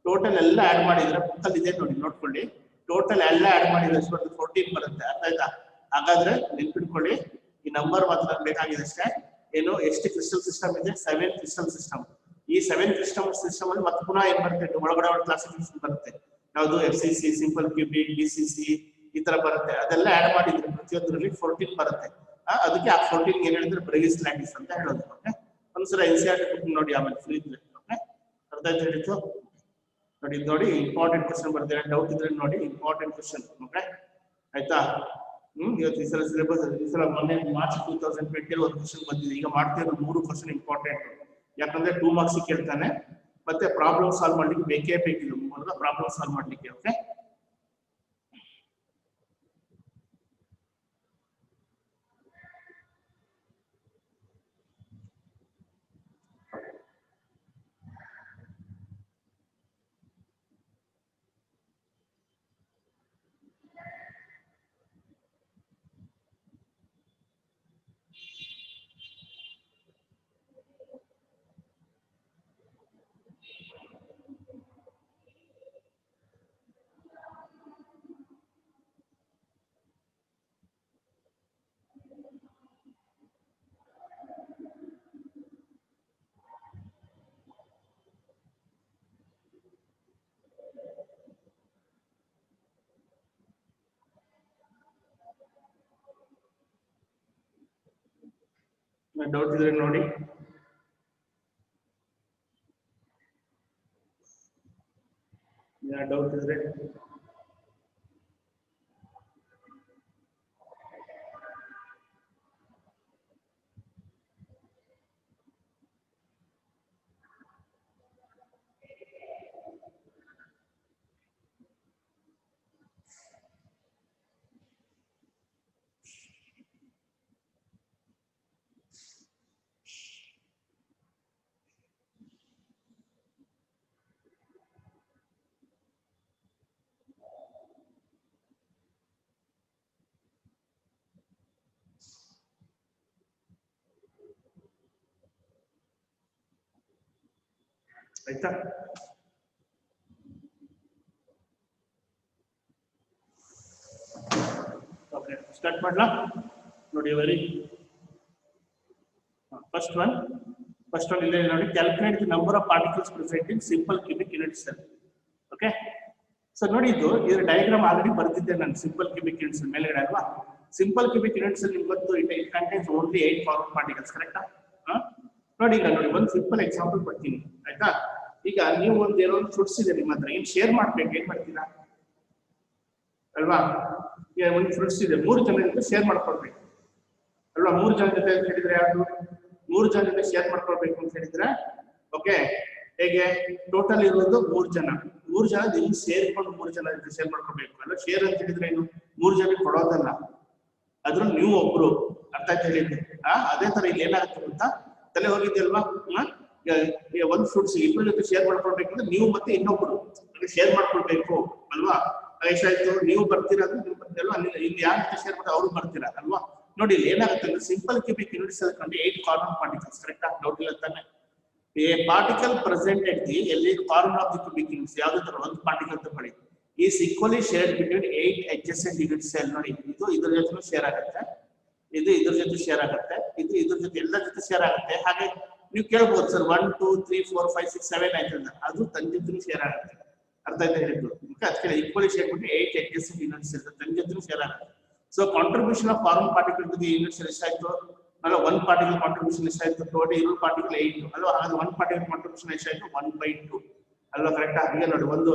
ಟೋಟಲ್ ಎಲ್ಲ ಆಡ್ ಮಾಡಿದ್ರೆ ಬುಕ್ಕಲ್ಲಿ ಇದೆ ನೋಡಿ, ನೋಡ್ಕೊಳ್ಳಿ. ಟೋಟಲ್ ಎಲ್ಲ ಆಡ್ ಮಾಡಿದ್ರೆ ಎಷ್ಟು ಬರುತ್ತೆ? 14 ಬರುತ್ತೆ. ಅರ್ಥ ಆಯ್ತಾ? ಹಾಗಾದ್ರೆ ನೆನ್ಪಿಟ್ಕೊಳ್ಳಿ, ಈ ನಂಬರ್ ಮಾತ್ರ ಬೇಕಾಗಿದೆ ಅಷ್ಟೇ. ಏನು, ಎಷ್ಟು ಕ್ರಿಸ್ಟಲ್ ಸಿಸ್ಟಮ್ ಇದೆ? 7 ಕ್ರಿಸ್ಟಲ್ ಸಿಸ್ಟಮ್. ಈ 7 ಕ್ರಿಸ್ಟಲ್ ಸಿಸ್ಟಮ್ ಅಲ್ಲಿ ಮತ್ತೆ ಪುನಃ ಏನ್ ಬರುತ್ತೆ, ಒಳಗಡೆ ಒಂದು ಕ್ಲಾಸಿಫಿಕೇಶನ್ ಬರುತ್ತೆ. ಯಾವುದು? FCC, ಸಿಂಪಲ್ ಕ್ಯೂಬಿಕ್, BCC ಈ ತರ ಬರುತ್ತೆ. ಅದೆಲ್ಲ ಆಡ್ ಮಾಡಿದ್ರೆ ಪ್ರತಿಯೊಂದರಲ್ಲಿ 14 ಬರುತ್ತೆ. ಅದಕ್ಕೆ ಆ 14 ಏನ್ ಹೇಳಿದ್ರೆ ಬ್ರೆವಿಸ್ ಲ್ಯಾಟಿಸ್ ಅಂತ ಹೇಳೋದು. ಓಕೆ, ಒಂದ್ಸಲ NCERT ಬುಕ್ ನೋಡಿ, ಆಮೇಲೆ ಫ್ರೀ ಇದ್ರೆ. ಓಕೆ, ಅರ್ಥ ಆಯ್ತು ಹೇಳಿದ್ದು? ನೋಡಿ, ಇದು ನೋಡಿ ಇಂಪಾರ್ಟೆಂಟ್ ಕ್ವಶನ್ ಬರ್ತಾರೆ, ಡೌಟ್ ಇದ್ರೆ ನೋಡಿ, ಇಂಪಾರ್ಟೆಂಟ್ ಕ್ವಶನ್. ಓಕೆ, ಆಯ್ತಾ? ಇವತ್ತು ಈ ಸಲ ಸಿಲೆಬಸ್, ಈ ಸಲ ಮೊನ್ನೆ ಮಾರ್ಚ್ 2020 ಒಂದು ಕ್ವಶನ್ ಬಂದಿದೆ. ಈಗ ಮಾಡ್ತಿರೋ 3 ಕ್ವಶನ್ ಇಂಪಾರ್ಟೆಂಟ್, ಯಾಕಂದ್ರೆ 2 ಮಾರ್ಕ್ಸ್ ಕೇಳ್ತಾನೆ, ಮತ್ತೆ ಪ್ರಾಬ್ಲಮ್ ಸಾಲ್ವ್ ಮಾಡ್ಲಿಕ್ಕೆ ಬೇಕೇ ಬೇಕಿಲ್ಲ, ಪ್ರಾಬ್ಲಮ್ ಸಾಲ್ವ್ ಮಾಡ್ಲಿಕ್ಕೆ. ಓಕೆ, ಡೌಟ್ ಇದ್ರೆ ನೋಡಿ. ಡೌಟ್ ಇದ್ರೆ ಆಯ್ತಾ? ಓಕೆ, ಸ್ಟಾರ್ಟ್ ಮಾಡ್ಲಾ? ನೋಡಿ, ವೆರಿ ಫಸ್ಟ್ ಒನ್, ಫಸ್ಟ್ ಒಂದು ಇಲ್ಲಿ ನೋಡಿ, calculate the number of particles present in simple cubic unit cell. Okay, so ನೋಡಿ ಇದರ ಡಯಾಗ್ರಾಮ್ ಆಲ್ರೆಡಿ ಬರ್ತಿದ್ದೆ ನಾನು, ಸಿಂಪಲ್ ಕ್ಯೂಬಿಕ್ ಯೂನಿಟ್ ಸೆಲ್ ಮೇಲ್ಗಡೆ ಅಲ್ವಾ. ಸಿಂಪಲ್ ಕ್ಯೂಬಿಕ್ ಯೂನಿಟ್ ಸೆಲ್ ನಿಮ್ಗೆ ಗೊತ್ತು, it contains only 8 forward particles, ಕರೆಕ್ಟಾ? ನೋಡಿ ಈಗ ನೋಡಿ ಒಂದು ಸಿಂಪಲ್ ಎಕ್ಸಾಂಪಲ್ ಕೊಡ್ತೀನಿ ಆಯ್ತಾ. ಈಗ ನೀವು ಏನೋ ಒಂದು ಫ್ರೂಟ್ಸ್ ಇದೆ ನಿಮ್ಮ ಹತ್ರ, ಏನ್ ಶೇರ್ ಮಾಡ್ಬೇಕು, ಏನ್ ಮಾಡ್ತೀರಾ ಅಲ್ವಾ? ಈಗ ಒಂದು ಫ್ರೂಟ್ಸ್ ಇದೆ, 3 ಜನ ಜೊತೆ ಶೇರ್ ಮಾಡ್ಕೊಳ್ಬೇಕು ಅಲ್ವಾ? 3 ಜನ ಜೊತೆ ಅಂತ ಹೇಳಿದ್ರೆ ಯಾರು? 3 ಜನ ಜೊತೆ ಶೇರ್ ಮಾಡ್ಕೊಳ್ಬೇಕು ಅಂತ ಹೇಳಿದ್ರೆ ಓಕೆ, ಹೇಗೆ ಟೋಟಲ್ ಇರೋದು 3 ಜನ, 3 ಜನ ಇಲ್ಲಿ ಸೇರ್ಕೊಂಡು 3 ಜನ ಜೊತೆ ಶೇರ್ ಮಾಡ್ಕೊಳ್ಬೇಕು ಅಲ್ಲ. ಶೇರ್ ಅಂತ ಹೇಳಿದ್ರೆ ಏನು? 3 ಜನಕ್ಕೆ ಕೊಡೋದಲ್ಲ, ಅದ್ರಲ್ಲಿ ನೀವು ಒಬ್ರು, ಅರ್ಥ ಆಯ್ತು ಹೇಳಿದ್ದೆ. ಅದೇ ತರ ಇಲ್ಲಿ ಏನಾಗುತ್ತೆ ಅಂತ ತಲೆ ಹೋಗಿದ್ಯಲ್ವಾ? ಒಂದು ಫ್ರೂಟ್ಸ್ ಇಬ್ಬರ ಜೊತೆ ಶೇರ್ ಮಾಡ್ಕೊಳ್ಬೇಕಂದ್ರೆ ನೀವು ಮತ್ತೆ ಇನ್ನೊಬ್ರು ಶೇರ್ ಮಾಡ್ಕೊಳ್ಬೇಕು ಅಲ್ವಾ? ಎಷ್ಟಾಯ್ತು? ನೀವು ಬರ್ತೀರಾ ಅಂದ್ರೆ ನೀವು ಬರ್ತೀರಲ್ವಾ, ಇಲ್ಲಿ ಯಾರ ಜೊತೆ ಶೇರ್ ಮಾಡ್ತಾರೆ ಅವರು ಬರ್ತೀರಾ ಅಲ್ವಾ? ನೋಡಿ ಇಲ್ಲಿ ಏನಾಗುತ್ತೆ ಅಂದ್ರೆ ಸಿಂಪಲ್ ಕ್ಯೂಬಿಕ್ ಯೂನಿಟ್ ಸೆಲ್ ಕಂಡು 8 ಕಾರ್ಬನ್ ಪಾರ್ಟಿಕಲ್ಸ್, ಕರೆಕ್ಟಾ? ಡೌಟ್ ಇಲ್ಲ ತಾನೆ? A particle present at the ಎಲ್ಲಿ corner of the cubic units ಯಾವ್ದು ತರ ಒಂದು ಪಾರ್ಟಿಕಲ್ ತಗೊಳ್ಳಿ, is equally shared between 8 adjacent unit cell. ನೋಡಿ ಇದು ಇದ್ರ ಜೊತೆ ಶೇರ್ ಆಗುತ್ತೆ, ಇದು ಇದ್ರ ಜೊತೆ ಶೇರ್ ಆಗುತ್ತೆ, ಇದು ಇದ್ರ ಜೊತೆ ಎಲ್ಲ ಜೊತೆ ಶೇರ್ ಆಗುತ್ತೆ. ಹಾಗೆ ನೀವು ಕೇಳ್ಬೋದು ಸರ್ 1 2 3 4 5 6 7 ಆಯ್ತು ಅಂತ, ಅದು ತನ್ನ ಜೊತೆ ಶೇರ್ ಆಗುತ್ತೆ. ಅರ್ಥ ಆಯ್ತಾ ಹೇಳಿದ್ದು? ಅದಕ್ಕೆ ಈಕ್ವಲಿ ಶೇರ್ ಬಿಟ್ಟು 8 adjacent ಯೂನಿಟ್ ಸೆಲ್ ತನ್ನ ಜೊತೆ ಶೇರ್ ಆಗುತ್ತೆ. So contribution of foreman particle to the unit cell ಎಷ್ಟಾಯ್ತು ಅಲ್ಲ? 1 ಪಾರ್ಟಿಕಲ್ ಕಾಂಟ್ರಿಬ್ಯೂಷನ್ ಎಷ್ಟಾಯ್ತು? ಟೋಟಲ್ ಇರೋ ಪಾರ್ಟಿಕಲ್ 8 ಅಲ್ವಾ? ಹಾಗಾದ್ರೆ 1 ಪಾರ್ಟಿಕಲ್ ಕಾಂಟ್ರಿಬ್ಯೂಷನ್ ಎಷ್ಟಾಯ್ತು? 1/2 ಅಲ್ವಾ? ಕರೆಕ್ಟಾ? ಹೀಗೆ ನೋಡಿ ಒಂದು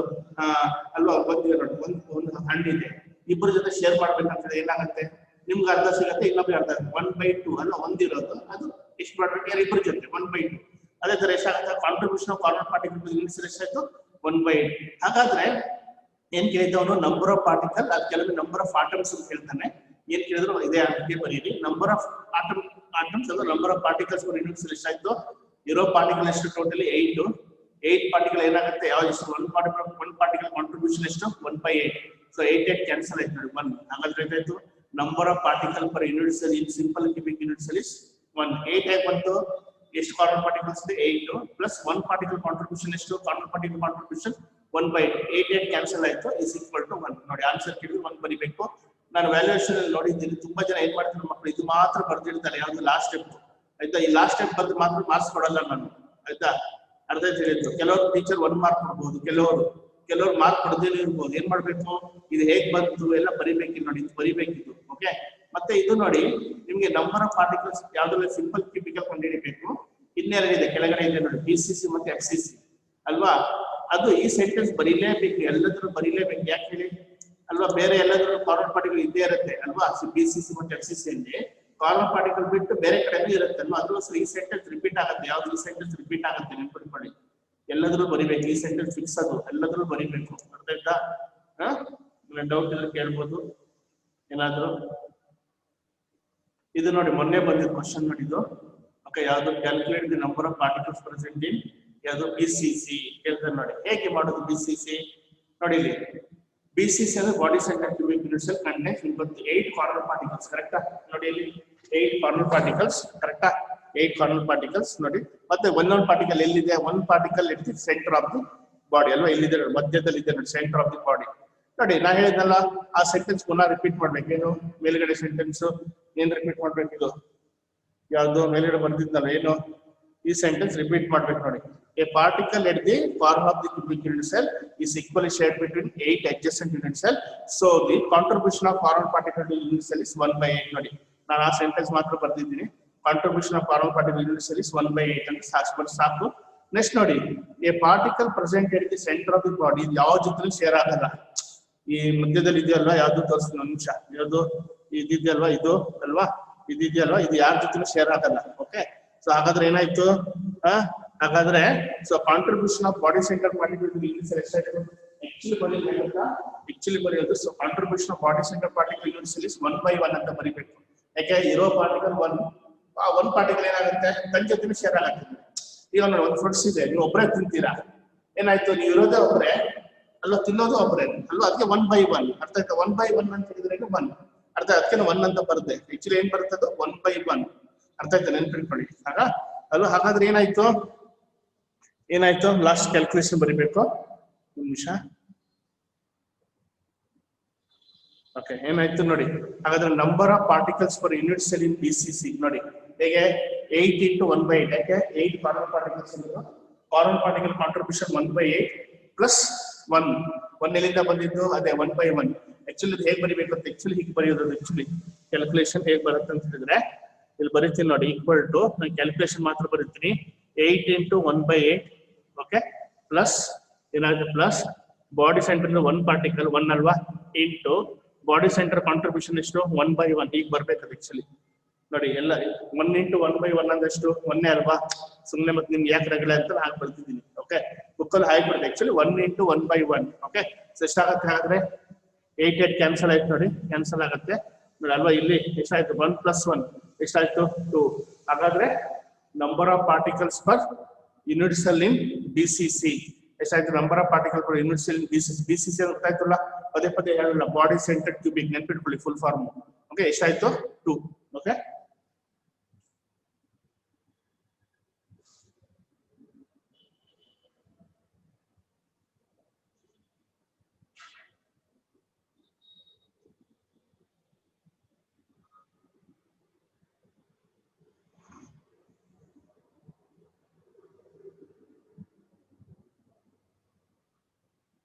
ಅಲ್ವಾ ಬಂದಿದೆ ನೋಡಿ, ಒಂದು ಹಣ್ಣಿದೆ, ಇಬ್ಬರ ಜೊತೆ ಶೇರ್ ಮಾಡ್ಬೇಕಂತ ಏನಾಗುತ್ತೆ? ನಿಮ್ಗೆ ಅರ್ಧ ಸಿಗುತ್ತೆ, ಇನ್ನೊಬ್ಬರಿಗೆ ಅರ್ಧ. 1/2 ಅಲ್ಲ, ಒಂದಿರೋದು ಅದು ಎಷ್ಟು ಮಾಡ್ಬೇಕು? ಇಬ್ಬರ ಜೊತೆ 1/2. ಅದೇ ತರ ಎಷ್ಟಾಗುತ್ತೆ? Contribution of foreman particle to the unit cell ಎಷ್ಟಾಯ್ತು? 1/8. ಹಾಗಾದ್ರೆ ಏನ್ ಕೇಳಿದವನು ನಂಬರ್ ಆಫ್ ಪಾರ್ಟಿಕಲ್, ಅದು ಕೆಲವೊಂದು ನಂಬರ್ ಆಫ್ ಆಟಮ್ಸ್ ಅಂತ ಹೇಳ್ತಾನೆ. ಏನ್ ಕೇಳಿದ್ರು ಇದೇ ಅದಕ್ಕೆ ಬರೀರಿ, ನಂಬರ್ ಆಫ್ ಆಟಮ್ಸ್ ಅಂದ್ರೆ number of particles for unit cell ಎಷ್ಟಾಯ್ತು? ಇರೋ ಪಾರ್ಟಿಕಲ್ ಎಷ್ಟು? ಟೋಟಲಿ 8 ಪಾರ್ಟಿಕಲ್ ಏನಾಗುತ್ತೆ? ಯಾವ್ದು ಎಷ್ಟು? 1 ಪಾರ್ಟಿಕಲ್ ಕಾಂಟ್ರಿಬ್ಯೂಷನ್ ಎಷ್ಟು? 1/8. ಸೊ 8 ಕ್ಯಾನ್ಸಲ್ ಆಯ್ತು ನೋಡಿ 1. ಹಾಗಾದ್ರೆ ಏನಾಯ್ತು? Number of particle per unit cell in simple cubic unit cell is 1. 8 ಆಗಿ ಬಂತು. ಎಷ್ಟು ಕಾರ್ಬನ್ ಪಾರ್ಟಿಕಲ್ಸ್ ಇದೆ? 8 ಪ್ಲಸ್ 1 ಪಾರ್ಟಿಕಲ್ ಕಾಂಟ್ರಿಬ್ಯೂಷನ್ ಎಷ್ಟು? Carbon particle contribution 1/8. 8 ಕ್ಯಾನ್ಸಲ್ ಆಯ್ತು, ಇಸ್ ಈಕ್ವಲ್ ಟು 1. ನೋಡಿ ಆನ್ಸರ್ ಕೇಳಿದ್ರೆ 1 ಬರಿಬೇಕು. ನಾನು ವ್ಯಾಲ್ಯೂಯೇಷನ್ ಅಲ್ಲಿ ನೋಡಿದ್ದೀನಿ, ತುಂಬಾ ಜನ ಏನ್ ಮಾಡ್ತಾರೆ ಮಕ್ಕಳು, ಇದು ಮಾತ್ರ ಬರ್ದಿರ್ತಾರೆ, ಯಾವ್ದು ಲಾಸ್ಟ್ ಸ್ಟೆಪ್ ಆಯ್ತಾ? ಈ ಲಾಸ್ಟ್ ಸ್ಟೆಪ್ ಬರ್ದು ಮಾತ್ರ ಮಾರ್ಕ್ಸ್ ಕೊಡಲ್ಲ ನಾನು, ಆಯ್ತಾ? ಅರ್ಧ ಹೇಳಿದ್ದು. ಕೆಲವರು ಟೀಚರ್ 1 ಮಾರ್ಕ್ ಕೊಡ್ಬೋದು, ಕೆಲವರು ಮಾರ್ಕ್ ಕೊಡದೇನೆ ಇರ್ಬೋದು. ಏನ್ ಮಾಡ್ಬೇಕು? ಇದು ಹೇಗ್ ಬಂತು ಎಲ್ಲ ಬರಿಬೇಕಿಲ್ಲ ನೋಡಿ, ಇದು ಬರಿಬೇಕಿದ್ದು. ಓಕೆ, ಮತ್ತೆ ಇದು ನೋಡಿ ನಿಮ್ಗೆ ನಂಬರ್ ಆಫ್ ಪಾರ್ಟಿಕಲ್ಸ್ ಯಾವ್ದ್ರಲ್ಲಿ ಸಿಂಪಲ್ ಕ್ಯೂಬಿಕಲ್ ಕಂಡುಹಿಡಿಬೇಕು. ಇನ್ನೆರಡಿದೆ ಕೆಳಗಡೆ ಇದೆ ನೋಡಿ, BCC ಮತ್ತೆ FCC ಅಲ್ವಾ? ಅದು ಈ ಸೆಂಟೆನ್ಸ್ ಬರೀಲೇಬೇಕು, ಎಲ್ಲದನ್ನು ಬರೀಲೇಬೇಕು. ಯಾಕೆ ಹೇಳಿ ಅಲ್ವಾ? ಬೇರೆ ಎಲ್ಲದರಲ್ಲೂ ಕಾರ್ಬನ್ ಪಾರ್ಟಿಕಲ್ ಇದ್ದೇ ಇರುತ್ತೆ ಅಲ್ವಾ? BCC ಮತ್ತೆ FCC ಅಲ್ಲಿ ಕಾರ್ಬನ್ ಪಾರ್ಟಿಕಲ್ ಬಿಟ್ಟು ಬೇರೆ ಕಡೆನೂ ಇರುತ್ತೆ ಅಲ್ವಾ? ಅದಕ್ಕೋಸ್ಕರ ಈ ಸೆಂಟೆನ್ಸ್ ರಿಪೀಟ್ ಆಗುತ್ತೆ. ಯಾವ್ದು ಈ ಸೆಂಟೆನ್ಸ್ ರಿಪೀಟ್ ಆಗುತ್ತೆ ನೆನ್ಪಿಟ್ಕೊಳ್ಳಿ. ಎಲ್ಲದರೂ ಬರಿಬೇಕು, ಈ ಸೆಂಟೆನ್ಸ್ ಫಿಕ್ಸ್ ಅದು, ಎಲ್ಲದರೂ ಬರಿಬೇಕು. ಅರ್ಥ ಆಯ್ತಾ? ಡೌಟ್ ಇದ್ರೆ ಕೇಳ್ಬೋದು ಏನಾದ್ರು. ಇದು ನೋಡಿ ಮೊನ್ನೆ ಬಂದಿದ್ದ ಕ್ವಶನ್ ನೋಡಿ ಇದು. ಓಕೆ, ಯಾವ್ದು? Calculate the number of particles present in ಯಾವ್ದು? BCC ಕೇಳ್ತಾರೆ ನೋಡಿ. ಹೇಗೆ ಮಾಡೋದು BCC? ನೋಡಿ ಇಲ್ಲಿ BCC ಅಂದ್ರೆ body centre cubic unit cell contains 8 carbon particles, ಕರೆಕ್ಟಾ? ನೋಡಿ ಇಲ್ಲಿ 8 ಕಾರ್ಬನ್ ಪಾರ್ಟಿಕಲ್ಸ್, ಕರೆಕ್ಟಾ? 8 ಕಾರ್ಬನ್ ಪಾರ್ಟಿಕಲ್ಸ್ ನೋಡಿ. ಮತ್ತೆ ಒಂದೊಂದು ಪಾರ್ಟಿಕಲ್ ಎಲ್ಲಿದೆ? 1 particle it the centre of the body ಅಲ್ವಾ? ಇಲ್ಲಿದೆ ಮಧ್ಯದಲ್ಲಿ ಇದೆ ನೋಡಿ, ಸೆಂಟರ್ ಆಫ್ ದಿ ಬಾಡಿ. ನೋಡಿ ನಾ ಹೇಳಿದ್ನಲ್ಲ, ಆ ಸೆಂಟೆನ್ಸ್ ಪುನಃ ರಿಪೀಟ್ ಮಾಡ್ಬೇಕೇನು? ಮೇಲ್ಗಡೆ ಸೆಂಟೆನ್ಸ್ ಏನ್ ರಿಪೀಟ್ ಮಾಡ್ಬೇಕು? ಇದು ಯಾವ್ದು ಮೇಲ್ಗಡೆ ಬಂದಿದ್ದಲ್ಲ ಏನು? ಈ ಸೆಂಟೆನ್ಸ್ ರಿಪೀಟ್ ಮಾಡ್ಬೇಕು ನೋಡಿ. A particle at the form of the cubic unit cell is equally shared between 8 adjacent unit cell. So the contribution of foreign particle to unit cell is 1/8. ನೋಡಿ ನಾನು ಆ ಸೆಂಟೆನ್ಸ್ ಮಾತ್ರ ಬರ್ದಿದ್ದೀನಿ. Contribution of foreign particle unit cell is 1/8 ಅಂತ ಸಾಕು. ನೆಕ್ಸ್ಟ್ ನೋಡಿ, a particle present at the center of the body ಯಾವ ಜೊತೆ ಶೇರ್ ಆಗಲ್ಲ. ಈ ಮಧ್ಯದಲ್ಲಿ ಇದೆಯಲ್ವಾ, ಯಾವ್ದು ತೋರಿಸ್ತೀನಿ ಒಂದು ನಿಮಿಷ. ಯಾವ್ದು ಇದೆಯಲ್ವಾ? ಇದು ಅಲ್ವಾ? ಇದೆಯಲ್ವಾ? ಇದು ಯಾರ ಜೊತೆ ಶೇರ್ ಆಗಲ್ಲ. ಓಕೆ, ಸೊ ಹಾಗಾದ್ರೆ ಏನಾಯ್ತು? ಹಾಗಾದ್ರೆ so contribution of body centre particle to unit cell ಎಷ್ಟಾಯ್ತು? ಆಕ್ಚುಲಿ ಬರೆಯೋದು so contribution of body centre particle unit cell is 1/1 ಅಂತ ಬರೀಬೇಕು. ಯಾಕೆ? ಇರೋ ಪಾರ್ಟಿಕಲ್ 1 ಪಾರ್ಟಿಕಲ್ ಏನಾಗುತ್ತೆ? ತನ್ನ ಜೊತೆ ಶೇರ್ ಆಗುತ್ತೆ. ಈಗ ನೋಡಿ ಒಂದು ಫ್ರೂಟ್ಸ್ ಇದೆ, ನೀವು ಒಬ್ಬರೇ ತಿಂತೀರಾ, ಏನಾಯ್ತು? ನೀವು ಇರೋದೇ ಒಬ್ಬರೇ ಅಲ್ವಾ, ತಿನ್ನೋದು ಒಬ್ಬರೇ ಅಲ್ವಾ? ಅದಕ್ಕೆ 1/1. ಅರ್ಥ ಆಯ್ತಾ? 1/1 ಅಂತ ಹೇಳಿದ್ರೆ 1 ಅರ್ಥ. ಅದಕ್ಕೆ 1 ಅಂತ ಬರುತ್ತೆ. ಆಕ್ಚುಲಿ ಏನ್ ಬರ್ತದೆ? 1/1. ಅರ್ಥ ಆಯ್ತಾ? ನೆನ್ಪಿಟ್ಕೊಳ್ಳಿ. ಆಗ ಅಲ್ವಾ? ಹಾಗಾದ್ರೆ ಏನಾಯ್ತು? ಲಾಸ್ಟ್ ಕ್ಯಾಲ್ಕುಲೇಷನ್ ಬರಿಬೇಕು. ಒಂದು ನಿಮಿಷ. ಓಕೆ, ಏನಾಯ್ತು ನೋಡಿ. ಹಾಗಾದ್ರೆ number of particles per unit cell in BCC ನೋಡಿ, ಹೇಗೆ 8 into 1/8 ಯಾಕೆ 8 ಕಾರ್ಬನ್ ಪಾರ್ಟಿಕಲ್ಸ್ ಇರೋದು ಕಾರ್ಬನ್ ಪಾರ್ಟಿಕಲ್ ಕಾಂಟ್ರಿಬ್ಯೂಷನ್ 1/8 ಪ್ಲಸ್ 1 ಎಲ್ಲಿಂದ ಬಂದಿದ್ದು ಅದೇ 1/1 ಆಕ್ಚುಲಿ ಇದು ಹೇಗೆ ಬರೀಬೇಕು ಅಂತ ಆಕ್ಚುಲಿ ಹೀಗೆ ಬರೆಯೋದು ಆಕ್ಚುಲಿ ಕ್ಯಾಲ್ಕುಲೇಷನ್ ಹೇಗೆ ಬರುತ್ತೆ ಅಂತ ಹೇಳಿದ್ರೆ ಇಲ್ಲಿ ಬರೀತೀನಿ ನೋಡಿ ಈಕ್ವಲ್ ಟು ನಾನು ಕ್ಯಾಲ್ಕುಲೇಷನ್ ಮಾತ್ರ ಬರೀತೀನಿ 8 into 1/8 ಓಕೆ ಪ್ಲಸ್ ಏನಾಗುತ್ತೆ ಪ್ಲಸ್ ಬಾಡಿ ಸೆಂಟರ್ 1 ಪಾರ್ಟಿಕಲ್ 1 ಅಲ್ವಾ ಇಂಟು ಬಾಡಿ ಸೆಂಟರ್ ಕಾಂಟ್ರಿಬ್ಯೂಷನ್ ಎಷ್ಟು 1/1 ಈಗ ಬರ್ಬೇಕು ಆಕ್ಚುಲಿ ನೋಡಿ ಎಲ್ಲ 1 into 1/1 ಅಂದಷ್ಟು 1 ಅಲ್ವಾ ಸುಮ್ಮನೆ ಮತ್ತೆ ನಿಮ್ಗೆ ಯಾಕೆ ರಗಳೆ ಅಂತ ಹಾಗೆ ಬರ್ತಿದ್ದೀನಿ ಓಕೆ ಬುಕ್ಕಲ್ಲಿ ಹಾಕ್ಬಿಡುತ್ತೆ ಆಕ್ಚುಲಿ 1 into 1/1 ಓಕೆ ಸೊ ಎಷ್ಟಾಗುತ್ತೆ ಹಾಗಾದ್ರೆ 8 8 ಕ್ಯಾನ್ಸಲ್ ಆಯ್ತು ನೋಡಿ ಕ್ಯಾನ್ಸಲ್ ಆಗುತ್ತೆ ನೋಡಿ ಅಲ್ವಾ ಇಲ್ಲಿ ಎಷ್ಟಾಯ್ತು 1 + 1 ಎಷ್ಟಾಯ್ತು 2 ಹಾಗಾದ್ರೆ number of particles per unit cell in BCC ಎಷ್ಟಾಯ್ತು number of particle per unit cell in BCC ಅಂತ ಗೊತ್ತಾಯ್ತಲ್ಲ ಪದೇ ಪದೇ ಹೇಳಲ್ಲ ಬಾಡಿ ಸೆಂಟರ್ ಕ್ಯೂಬಿಕ್ ನೆನ್ಪಿಟ್ಕೊಳ್ಳಿ ಫುಲ್ ಫಾರ್ಮ್ ಓಕೆ ಎಷ್ಟಾಯ್ತು 2 ಓಕೆ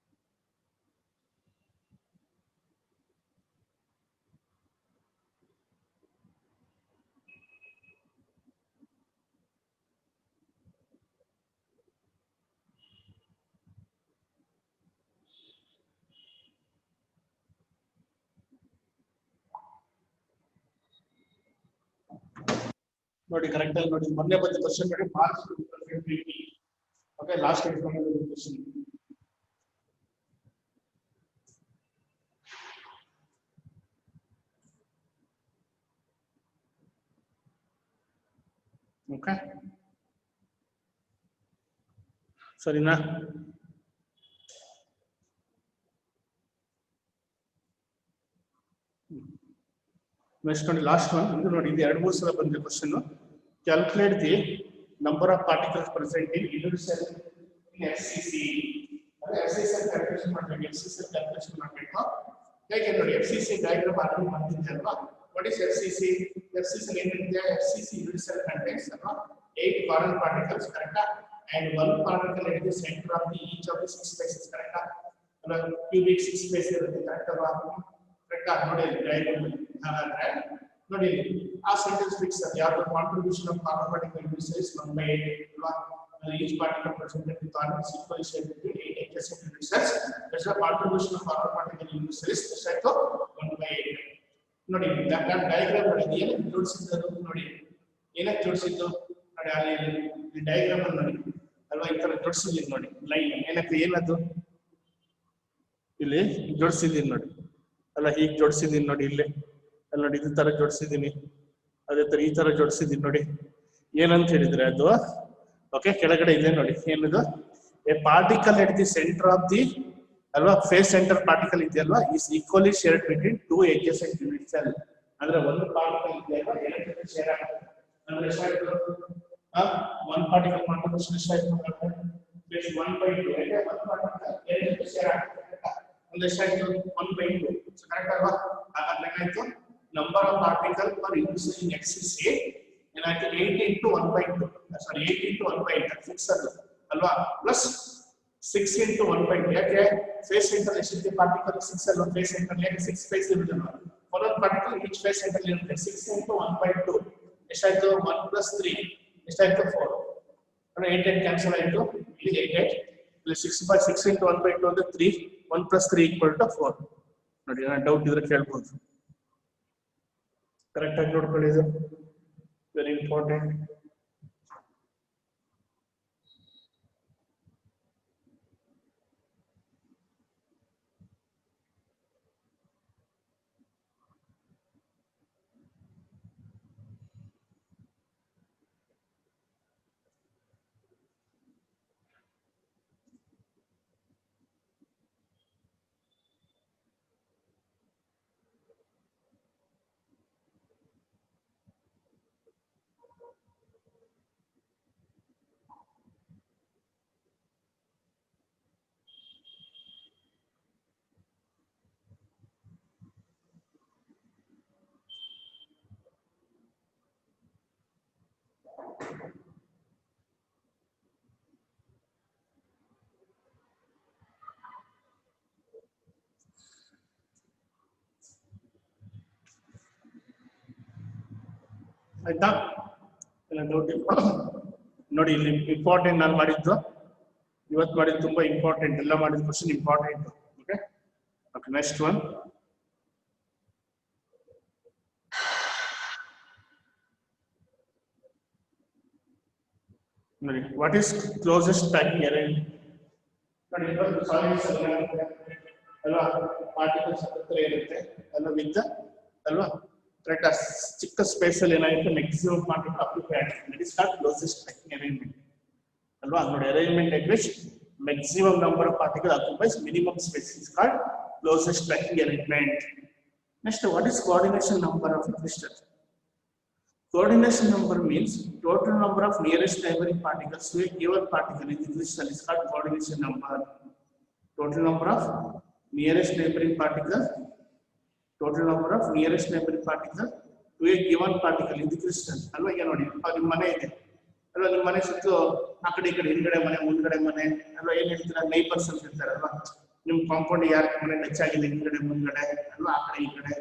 ನೋಡಿ ಕರೆಕ್ಟ್ ಆಗಿ ನೋಡಿ ಮೊನ್ನೆ ಬಂದ ಕ್ವಶನ್ ನೋಡಿ marks okay last exam question okay ಸರಿನಾ ನೆಕ್ಸ್ಟ್ ನೋಡಿ ಲಾಸ್ಟ್ ಒನ್ ಇದು ನೋಡಿ ಇದು 2-3 ಸಲ ಬಂದಿದೆ question calculate the number of particles present in unit cell in FCC ಅಂದ್ರೆ FCC ಕ್ಯಾಲ್ಕುಲೇಷನ್ ಮಾಡಬೇಕು FCC ಕ್ಯಾಲ್ಕುಲೇಷನ್ ಮಾಡಬೇಕು ಹೇಗೆ ನೋಡಿ FCC ಡಯಾಗ್ರಾಮ್ ಆಲ್ರೆಡಿ ಮಾಡ್ತಿದ್ದೆ ಅಲ್ವಾ ವಾಟ್ ಇಸ್ FCC ಏನಿದೆ FCC ಯೂನಿಟ್ ಸೆಲ್ ಕಂಟೈನ್ಸ್ ಅಲ್ವಾ 8 carbon particles ಕರೆಕ್ಟಾ and 1 particle at the center of each of the 6 spaces ಕರೆಕ್ಟಾ ಅಲ್ಲ ಕ್ಯೂಬಿಕ್ 6 ಸ್ಪೇಸ್ ಇರುತ್ತೆ ಕರೆಕ್ಟಾ ಕರೆಕ್ಟಾ ನೋಡಿ ಡಯಾಗ್ರಾಮ್ ಹಾಗಾದ್ರೆ ನೋಡಿ ಆ ಸೆಂಟೆನ್ಸ್ ಫಿಕ್ಸ್ ಅದು ಯಾವುದು contribution of carbon particle unit size 1/8 ಅಲ್ವಾ each particle presented with atoms equally shared between 8 adjacent unit cells that's the contribution of carbon particle unit cells ಎಷ್ಟಾಯ್ತು 1/8 ನೋಡಿ ಡಯಾಗ್ರಾಮ್ ನೋಡಿ ಏನಕ್ಕೆ ಜೋಡಿಸಿದ್ದು ನೋಡಿ ಏನಕ್ಕೆ ಜೋಡಿಸಿದ್ದು ನೋಡಿ ಅಲ್ಲಿ ಡಯಾಗ್ರಾಮ್ ಅನ್ನು ನೋಡಿ ಅಲ್ವಾ ಈ ತರ ಜೋಡಿಸಿದ್ದೀನಿ ನೋಡಿ ಲೈನ್ ಏನಕ್ಕೆ ಏನದು ಇಲ್ಲಿ ಜೋಡಿಸಿದ್ದೀನಿ ನೋಡಿ ಅಲ್ಲ ಹೀಗೆ ಜೋಡಿಸಿದ್ದೀನಿ ನೋಡಿ ಇಲ್ಲಿ ಅಲ್ಲಿ ನೋಡಿ ಈ ತರ ಜೋಡಿಸಿದ್ದೀನಿ ಅದೇ ತರ ಈ ತರ ಜೋಡಿಸಿದ್ದೀನಿ ನೋಡಿ ಏನಂತ ಹೇಳಿದ್ರೆ ಅದು ಓಕೆ ಕೆಳಗಡೆ ಇದೆ ನೋಡಿ ಏನದು a particle at the centre of the ಅಲ್ವಾ ಫೇಸ್ ಸೆಂಟರ್ ಪಾರ್ಟಿಕಲ್ ಇದೆಯಲ್ವಾ is equally shared between 2 adjacent unit cell ಅಂದ್ರೆ ಒಂದು ಪಾರ್ಟಿಕಲ್ ಇದೆಯಲ್ವಾ ಎರಡು ಶೇರ್ ಆಗುತ್ತೆ ಅಂದ್ರೆ ಎಷ್ಟಾಯ್ತು ಒಂದು ಪಾರ್ಟಿಕಲ್ ಕಾಂಟ್ರಿಬ್ಯೂಷನ್ ಎಷ್ಟಾಯ್ತು ಬೇಸ್ 1/2 ಯಾಕೆ ಒಂದು ಪಾರ್ಟಿಕಲ್ ಎರಡು ಶೇರ್ ಆಗುತ್ತೆ ಅಂದ್ರೆ ಎಷ್ಟಾಯ್ತು 1/2 ಕರೆಕ್ಟ್ ಅಲ್ವಾ ಹಾಗಾದ್ರೆ ಏನಾಯ್ತು number of particle per unit cell in FCC ಏನಾಯ್ತು 8 into 1/2 ಸಾರಿ 8 into 1/8 ಫಿಕ್ಸ್ ಅಲ್ವಾ ಪ್ಲಸ್ 6 into 1/2 ಯಾಕೆ ಫೇಸ್ ಸೆಂಟರ್ ಎಷ್ಟಿದೆ ಪಾರ್ಟಿಕಲ್ 6 ಅಲ್ವಾ ಫೇಸ್ ಸೆಂಟರ್ ಯಾಕೆ 6 ಫೇಸ್ ಇರುತ್ತೆ ಒಂದೊಂದು ಪಾರ್ಟಿಕಲ್ ಈಚ್ ಫೇಸ್ ಸೆಂಟರ್ ಇರುತ್ತೆ 6 into 1/2 ಎಷ್ಟಾಯ್ತು 1 + 3 ಎಷ್ಟಾಯ್ತು 4 ಅಂದ್ರೆ 8 8 ಕ್ಯಾನ್ಸಲ್ ಆಯ್ತು ಇಲ್ಲಿ 8 8 ಇಲ್ಲಿ 6 into 1/2 ಅಂದ್ರೆ 3 1 + 3 = 4 ನೋಡಿ ಏನೋ ಡೌಟ್ ಇದ್ರೆ ಕೇಳಬಹುದು ಕರೆಕ್ಟ್ ಆಗಿ ನೋಡ್ಕೊಳ್ಳಿ ಇದು ವೆರಿ ಇಂಪಾರ್ಟೆಂಟ್ ಆಯ್ತಾ? ಎಲ್ಲ ಡೌಟ್ ನೋಡಿ, ಇಲ್ಲಿ ಇಂಪಾರ್ಟೆಂಟ್ ನಾನು ಮಾಡಿದ್ದು ಇವತ್ತು ಮಾಡಿದ್ದು ತುಂಬಾ ಇಂಪಾರ್ಟೆಂಟ್, ಎಲ್ಲ ಮಾಡಿದ question important. Okay okay, next one ನೋಡಿ, what is closest packing arrangement? ನೋಡಿ, ಇವತ್ತು ಸಾಲಿಡ್ಸ್ ಅಲ್ವಾ, ಪಾರ್ಟಿಕಲ್ಸ್ ಹತ್ರ ಇರುತ್ತೆ ಅಲ್ವಾ, ವಿತ್ ಅಲ್ವಾ, ಕರೆಕ್ಟ್. ಚಿಕ್ಕ ಸ್ಪೇಸ್ ಅಲ್ಲಿ ಏನಾಗುತ್ತೆ, ಮ್ಯಾಕ್ಸಿಮಮ್ ಪಾರ್ಟಿಕಲ್ ಆಕ್ಯುಪೈ ಆಗುತ್ತೆ. That is called closest packing arrangement ಅಲ್ವಾ. ನೋಡಿ, arrangement at which maximum number of particles occupies minimum space is called closest packing arrangement. Next, what is coordination number of a crystal? Coordination number means total number of nearest neighboring particles to a given particle in the crystal is called coordination number. Total number of nearest neighboring particles, total number of nearest neighboring particles to a given particle in the crystal. ಅಲ್ವಾ, ಈಗ ನೋಡಿ, ನಿಮ್ಮ ಮನೆ ಇದೆ ಅಲ್ವಾ, ನಿಮ್ಮ ಮನೆ ಸುತ್ತು ಆ ಕಡೆ ಈ ಕಡೆ, ಹಿಂದ್ಗಡೆ ಮನೆ ಮುಂದ್ಗಡೆ ಮನೆ ಅಲ್ವಾ, ಏನ್ ಹೇಳ್ತೀರಾ, ನೈಬರ್ಸ್ ಅಂತ ಇರ್ತಾರೆ ಅಲ್ವಾ. ನಿಮ್ ಕಾಂಪೌಂಡ್ ಯಾರ ಮನೆ ಟಚ್ ಆಗಿದೆ, ಹಿಂದ್ಗಡೆ ಮುಂದ್ಗಡೆ ಅಲ್ವಾ, ಆ ಕಡೆ ಈ ಕಡೆ,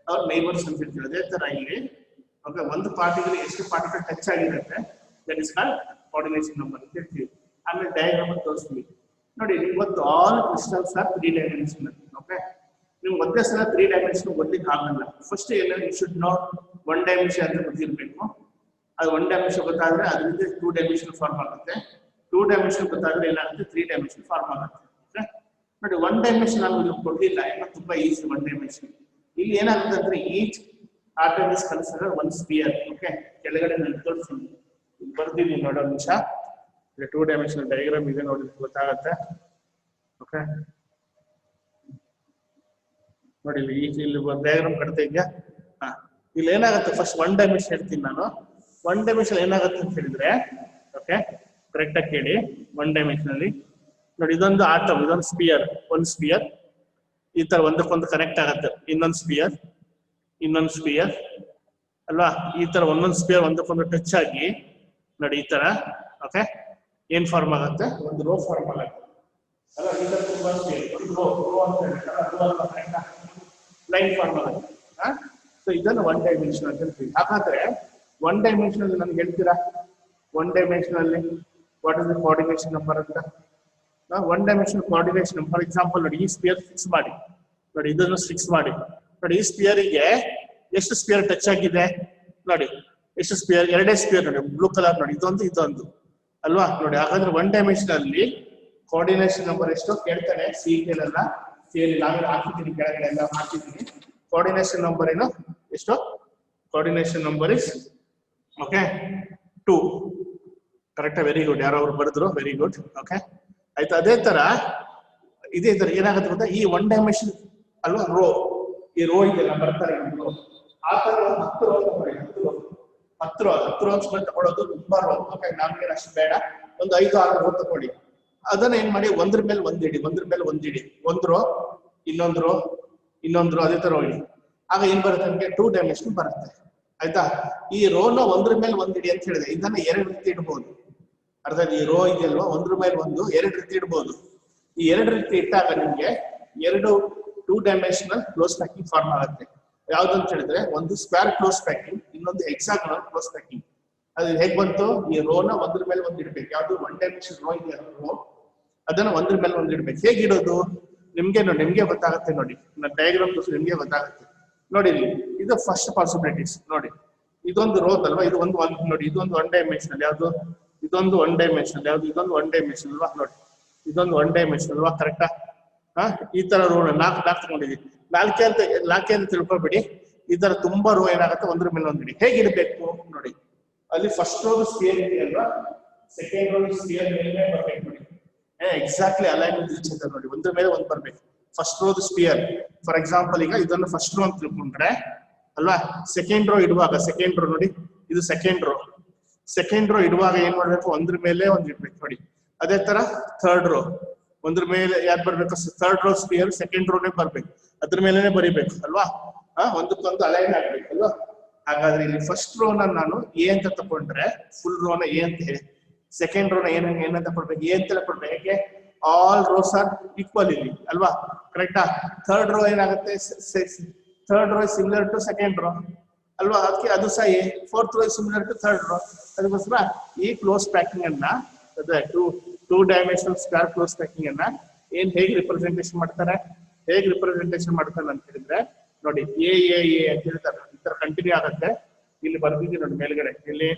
ಅವ್ರ ನೈಬರ್ಸ್ ಅಂತ ಇರ್ತಾರೆ. ಅದೇ ತರ ಇಲ್ಲಿ ಓಕೆ, ಒಂದು ಪಾರ್ಟಿಕಲ್ ಎಷ್ಟು ಪಾರ್ಟಿಕಲ್ ಟಚ್ ಆಗಿರುತ್ತೆ, that is called coordination number ಅಂತ ಹೇಳ್ತೀವಿ. ಆಮೇಲೆ ಡಯಾಗ್ರಾಮ್ ತೋರಿಸ್ತೀವಿ ನೋಡಿ. ಇವತ್ತು all crystals are 3 dimensional. Okay, ನೀವು ಒಂದೇ ಸಲ 3 ಡೈಮೆನ್ಷನ್ ಓದ್ಲಿಕ್ಕೆ ಆಗಲ್ಲ. ಫಸ್ಟ್ ಏನು, ಯು ಶುಡ್ ನೋ 1 ಡೈಮೆನ್ಷನ್ ಅಂತ ಗೊತ್ತಿರ್ಬೇಕು. ಅದು 1 ಡೈಮೆನ್ಷನ್ ಗೊತ್ತಾದ್ರೆ ಅದರಿಂದ 2 ಡೈಮೆನ್ಷನ್ ಫಾರ್ಮ್ ಆಗುತ್ತೆ. 2 ಡೈಮೆನ್ಷನ್ ಗೊತ್ತಾದ್ರೆ ಏನಾಗುತ್ತೆ, 3 ಡೈಮೆನ್ಷನ್ ಫಾರ್ಮ್ ಆಗುತ್ತೆ. ಓಕೆ ನೋಡಿ, 1 ಡೈಮೆನ್ಷನ್ ನಾವು ಇಲ್ಲಿ ಕೊಡ್ಲಿಲ್ಲ, ಯಾಕಂದ್ರೆ ತುಂಬಾ ಈಸಿ 1 ಡೈಮೆನ್ಷನ್. ಇಲ್ಲಿ ಏನಾಗುತ್ತೆ ಅಂದ್ರೆ, each atom is considered 1 sphere. Okay, ಕೆಳಗಡೆ ನಾನು ತೋರಿಸ್ತೀನಿ, ಬರ್ದಿದ್ದೀನಿ ನೋಡೋ ನಿಮಿಷ. 2 ಡೈಮೆನ್ಷನಲ್ ಡಯಾಗ್ರಾಮ್ ಇದೆ ನೋಡಿ, ಗೊತ್ತಾಗತ್ತೆ. ಓಕೆ ನೋಡಿ, ಇಲ್ಲಿ ಡಯಾಗ್ರಾಮ್ ಕಟ್ತಾ ಇದೆಯಾ? ಹಾ, ಇಲ್ಲಿ ಏನಾಗುತ್ತೆ, ಫಸ್ಟ್ 1 ಡೈಮೆನ್ಷನ್ ಹೇಳ್ತೀನಿ ನಾನು. 1 ಡೈಮೆನ್ಷನ್ ಏನಾಗುತ್ತೆ ಅಂತ ಹೇಳಿದ್ರೆ, ಓಕೆ ಕರೆಕ್ಟ್ ಆಗಿ ಕೇಳಿ. 1 ಡೈಮೆನ್ಷನ್ ಅಲ್ಲಿ ನೋಡಿ, ಇದೊಂದು ಆಟಮ್, ಇದೊಂದು ಸ್ಪಿಯರ್, 1 ಸ್ಪಿಯರ್ ಈ ತರ ಒಂದಕ್ಕೊಂದು ಕನೆಕ್ಟ್ ಆಗುತ್ತೆ. ಇನ್ನೊಂದು ಸ್ಪಿಯರ್, ಇನ್ನೊಂದು ಸ್ಪಿಯರ್ ಅಲ್ವಾ, ಈ ತರ ಒಂದೊಂದು ಸ್ಪಿಯರ್ ಒಂದಕ್ಕೊಂದು ಟಚ್ ಆಗಿ ನೋಡಿ ಈ ತರ. ಓಕೆ, ಏನ್ ಫಾರ್ಮ್ ಆಗುತ್ತೆ, ಒಂದು ರೋ ಫಾರ್ಮ್ ಆಗುತ್ತೆ ಅಲ್ಲ. ಈ ತರ ತುಂಬಾ ರೋ ಅಂತ ಹೇಳ್ತಾರೆ, ಲೈನ್ ಫಾರ್ಮ್ ಆಗುತ್ತೆ. ಸೊ ಇದನ್ನು 1 ಡೈಮೆನ್ಷನ್ ಅಂತ ಹೇಳ್ತೀವಿ. ಹಾಗಾದ್ರೆ 1 ಡೈಮೆನ್ಷನ್ ಅಲ್ಲಿ ನನ್ಗೆ ಹೇಳ್ತೀರಾ, 1 ಡೈಮೆನ್ಷನ್ ಅಲ್ಲಿ what is the coordination number ಅಂತ? 1 ಡೈಮೆನ್ಷನ್ ಕೋಆರ್ಡಿನೇಷನ್, ಫಾರ್ ಎಕ್ಸಾಂಪಲ್ ನೋಡಿ, ಈ ಸ್ಪಿಯರ್ ಫಿಕ್ಸ್ ಮಾಡಿ ನೋಡಿ, ಇದನ್ನು ಫಿಕ್ಸ್ ಮಾಡಿ ನೋಡಿ. ಈ ಸ್ಪಿಯರಿಗೆ ಎಷ್ಟು ಸ್ಪಿಯರ್ ಟಚ್ ಆಗಿದೆ ನೋಡಿ, ಎಷ್ಟು ಸ್ಪಿಯರ್, 2 ಸ್ಪಿಯರ್ ನೋಡಿ, ಬ್ಲೂ ಕಲರ್ ನೋಡಿ, ಇದೊಂದು ಇದೊಂದು ಅಲ್ವಾ. ನೋಡಿ, ಹಾಗಾದ್ರೆ 1 ಡೈಮೆನ್ಷನ್ ಅಲ್ಲಿ ಕೋಆರ್ಡಿನೇಷನ್ ನಂಬರ್ ಎಷ್ಟು ಕೇಳ್ತಾನೆ. ಸಿಎಲ್ ಸೇರಿ ನಾನು ಹಾಕಿದ್ದೀನಿ, ಕೆಳಗಡೆ ಎಲ್ಲ ಹಾಕಿದ್ದೀನಿ. ಕೋಆರ್ಡಿನೇಷನ್ ನಂಬರ್ ಏನು, ಎಷ್ಟು? Coordination number is okay 2. ಕರೆಕ್ಟಾ, ವೆರಿ ಗುಡ್, ಯಾರೋ ಅವ್ರು ಬರೆದ್ರು, ವೆರಿ ಗುಡ್. ಓಕೆ ಆಯ್ತು. ಅದೇ ತರ ಇದೇ ತರ ಏನಾಗುತ್ತೆ ಗೊತ್ತಾ, ಈ 1 ಡೈಮೆನ್ಷನ್ ಅಲ್ವಾ, ರೋ, ಈ ರೋ ಇದೆಲ್ಲ ಬರ್ತಾರೆ ಆ ತರ 10 ರೋ ತಗೊಳ್ಳಿ. 10 ರೋ ತಗೊಳ್ಳೋದು ತುಂಬಾ ರೋ. ಓಕೆ, ನಮ್ಗೆ ಅಷ್ಟು ಬೇಡ, ಒಂದು 5-6 ರೋ ತಗೊಳ್ಳಿ. ಅದನ್ನ ಏನ್ ಮಾಡಿ, ಒಂದ್ರ ಮೇಲೆ ಒಂದಿಡಿ, ಒಂದ್ರ ಮೇಲೆ ಒಂದಿಡಿ, 1 ರೋ, ಇನ್ನೊಂದು ರೋ, ಇನ್ನೊಂದು ರೋ, ಅದೇ ತರ ಹೋಗಿ. ಆಗ ಏನ್ ಬರುತ್ತೆ ನಮ್ಗೆ, 2 ಡೈಮೆನ್ಷನ್ ಬರುತ್ತೆ. ಆಯ್ತಾ, ಈ ರೋನ ಒಂದ್ರ ಮೇಲೆ ಒಂದಿಡಿ ಅಂತ ಹೇಳಿದೆ. ಇದನ್ನ 2 ರೀತಿ ಇಡ್ಬೋದು. ಅರ್ಥಾತ್ ಈ ರೋ ಇದೆಯಲ್ವಾ, ಒಂದ್ರ ಮೇಲೆ ಒಂದು 2 ರೀತಿ ಇಡ್ಬೋದು. ಈ 2 ರೀತಿ ಇಟ್ಟಾಗ ನಿಮ್ಗೆ 2 ಡೈಮೆನ್ಷನಲ್ ಕ್ಲೋಸ್ ಪ್ಯಾಕಿಂಗ್ ಫಾರ್ಮ್ ಆಗುತ್ತೆ. ಯಾವ್ದು ಅಂತ ಹೇಳಿದ್ರೆ, ಒಂದು ಸ್ಕ್ವೇರ್ ಕ್ಲೋಸ್ ಪ್ಯಾಕಿಂಗ್, ಇನ್ನೊಂದು ಹೆಕ್ಸಾಗೋನಲ್ ಕ್ಲೋಸ್ ಪ್ಯಾಕಿಂಗ್. ಅದು ಹೇಗ್ ಬಂತು, ಈ ರೋನ ಒಂದ್ರ ಮೇಲೆ ಒಂದು ಇಡ್ಬೇಕು. ಯಾವ್ದು 1 ಡೈಮೆನ್ಷನ್ ರೋ ಇದೆ ರೋ, ಅದನ್ನ ಒಂದ್ರ ಮೇಲೆ ಒಂದು ಇಡ್ಬೇಕು. ಹೇಗಿಡೋದು ನಿಮ್ಗೆ ಗೊತ್ತಾಗುತ್ತೆ ನೋಡಿ. ನಾನು ಡಯಾಗ್ರಾಮ್ ತೋರಿಸಿ ನಿಮ್ಗೆ ಗೊತ್ತಾಗುತ್ತೆ ನೋಡಿ. ಇದು ಫಸ್ಟ್ ಪಾಸಿಬಿಲಿಟೀಸ್ ನೋಡಿ. ಇದೊಂದು ರೋ ಅಲ್ವಾ, ಇದು ಒಂದು ನೋಡಿ, ಇದೊಂದು 1 ಡೈಮೆನ್ಷನಲ್ ಯಾವ್ದು, ಇದೊಂದು 1 ಡೈಮೆನ್ಷನಲ್ ಯಾವ್ದು, ಇದೊಂದು 1 ಡೈಮೆನ್ಷನ್ ಅಲ್ವಾ. ನೋಡಿ, ಇದೊಂದು 1 ಡೈಮೆನ್ಷನ್ ಅಲ್ವಾ, ಕರೆಕ್ಟಾ? ಈ ತರ ರೋ 4 ತಗೊಂಡಿದ್ದೀವಿ. 4 ಅಂತ ತಿಳ್ಕೊಬೇಡಿ. ಈ ತರ ತುಂಬಾ ರೋ ಏನಾಗುತ್ತೆ, ಒಂದ್ರ ಮೇಲೆ ಒಂದಿಡಿ. ಹೇಗಿಡ್ಬೇಕು ನೋಡಿ, ಅಲ್ಲಿ ಫಸ್ಟ್ ರೋ ಸ್ಪಿಯರ್ ಇದೆಯಲ್ವಾ, ಸೆಕೆಂಡ್ ರೋ ಸ್ಪಿಯರ್ ಮೇಲೆ ಬರ್ಬೇಕು ನೋಡಿ. ಎಕ್ಸಾಕ್ಟ್ಲಿ ಅಲೈನ್ಮೆಂಟ್ ರೀಚ್ ಅಂತ ನೋಡಿ, ಒಂದ್ರ ಮೇಲೆ ಒಂದು ಬರ್ಬೇಕು. First row sphere, for example ಈಗ ಇದನ್ನ ಫಸ್ಟ್ ರೋ ಅಂತ ತಿಳ್ಕೊಂಡ್ರೆ ಅಲ್ವಾ, ಸೆಕೆಂಡ್ ರೋ ಇಡುವಾಗ, ಸೆಕೆಂಡ್ ರೋ ನೋಡಿ, ಇದು ಸೆಕೆಂಡ್ ರೋ ಇಡುವಾಗ ಏನ್ ಮಾಡ್ಬೇಕು, ಒಂದ್ರ ಮೇಲೆ ಒಂದ್ ಇಡ್ಬೇಕು ನೋಡಿ. ಅದೇ ತರ ಥರ್ಡ್ ರೋ, ಒಂದ್ರ ಮೇಲೆ ಯಾರು ಬರ್ಬೇಕು, ಥರ್ಡ್ ರೋ ಸ್ಪಿಯರ್ ಸೆಕೆಂಡ್ ರೋನೇ ಬರ್ಬೇಕು, ಅದ್ರ ಮೇಲೆನೆ ಬರಿಬೇಕು ಅಲ್ವಾ. ಒಂದಕ್ಕೊಂದು ಅಲೈನ್ ಆಗ್ಬೇಕು ಅಲ್ವಾ. ಹಾಗಾದ್ರೆ ಇಲ್ಲಿ ಫಸ್ಟ್ ರೋನ ನಾನು ಎ ಅಂತ ತಕೊಂಡ್ರೆ, ಫುಲ್ ರೋನ ಎ ಅಂತ ಹೇಳಿ, ಸೆಕೆಂಡ್ ರೋನ ಏನಂತ ಕೊಡ್ಬೇಕು, ಎ ಅಂತ ಕೊಡ್ಬೇಕು. ಯಾಕೆ, ಆಲ್ ರೋಸ್ ಆರ್ ಈಕ್ವಲ್ ಇಲ್ಲಿ ಅಲ್ವಾ, ಕರೆಕ್ಟಾ? ಥರ್ಡ್ ರೋ ಏನಾಗುತ್ತೆ, third row similar to second row. ಅಲ್ವಾ, ಅದಕ್ಕೆ ಅದು ಸಹ ಎ. Fourth row similar to third row. ಅದಕ್ಕೋಸ್ಕರ ಈ ಕ್ಲೋಸ್ ಪ್ಯಾಕಿಂಗ್ ಅನ್ನ ಅದೇ two dimensional square close packing ಅನ್ನ ಹೇಗೆ ರಿಪ್ರೆಸೆಂಟೇಷನ್ ಮಾಡ್ತಾರೆ, ಅಂತ ಹೇಳಿದ್ರೆ ನೋಡಿ ಎ ಅಂತ ಹೇಳ್ತಾರೆ. ಈ ತರ ಕಂಟಿನ್ಯೂ ಆಗುತ್ತೆ. ಇಲ್ಲಿ ಬರ್ದಿದ್ದೀನಿ ನೋಡಿ ಮೇಲ್ಗಡೆ, ಇಲ್ಲಿ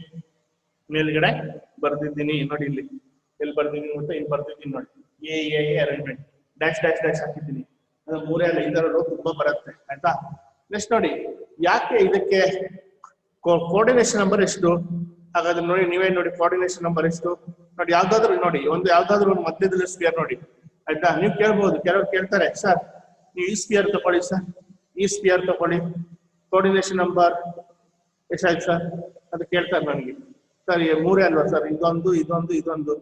ಮೇಲ್ಗಡೆ ಬರ್ದಿದ್ದೀನಿ ನೋಡಿ, ಇಲ್ಲಿ ಬರ್ದಿದ್ದೀನಿ ಮತ್ತೆ ಇಲ್ಲಿ ಬರ್ದಿದ್ದೀನಿ ನೋಡಿ, A arrangement dash dash dash ಹಾಕಿದ್ದೀನಿ. ಅದು ಮೂರೇ ಅಲ್ಲ, ಇದರ ರೋ ತುಂಬಾ ಬರುತ್ತೆ ಆಯ್ತಾ. ನೆಕ್ಸ್ಟ್ ನೋಡಿ, ಯಾಕೆ ಇದಕ್ಕೆ ಕೋಆರ್ಡಿನೇಷನ್ ನಂಬರ್ ಎಷ್ಟು? ಹಾಗಾದ್ರೆ ನೋಡಿ, ನೀವೇ ನೋಡಿ ಕೋಆರ್ಡಿನೇಷನ್ ನಂಬರ್ ಎಷ್ಟು ನೋಡಿ. ಯಾವ್ದಾದ್ರು ನೋಡಿ, ಯಾವ್ದಾದ್ರು ಒಂದು ಮಧ್ಯದಲ್ಲಿ ಸ್ಪಿಯರ್ ನೋಡಿ ಆಯ್ತಾ. ನೀವು ಕೇಳ್ಬೋದು, ಕೆಲವರು ಕೇಳ್ತಾರೆ, ಸರ್ ನೀವು ಈ ಸ್ಪಿಯರ್ ತಗೊಳ್ಳಿ ಸರ್, ಈ ಸ್ಪಿಯರ್ ತಗೊಳ್ಳಿ, ಕೋಆರ್ಡಿನೇಷನ್ ನಂಬರ್ ಎಷ್ಟಾಯ್ತು ಸರ್ ಅದು ಕೇಳ್ತಾರೆ ನನಗೆ. ಸರ್ ಮೂರೇ ಅಲ್ವಾ ಸರ್, ಇದೊಂದು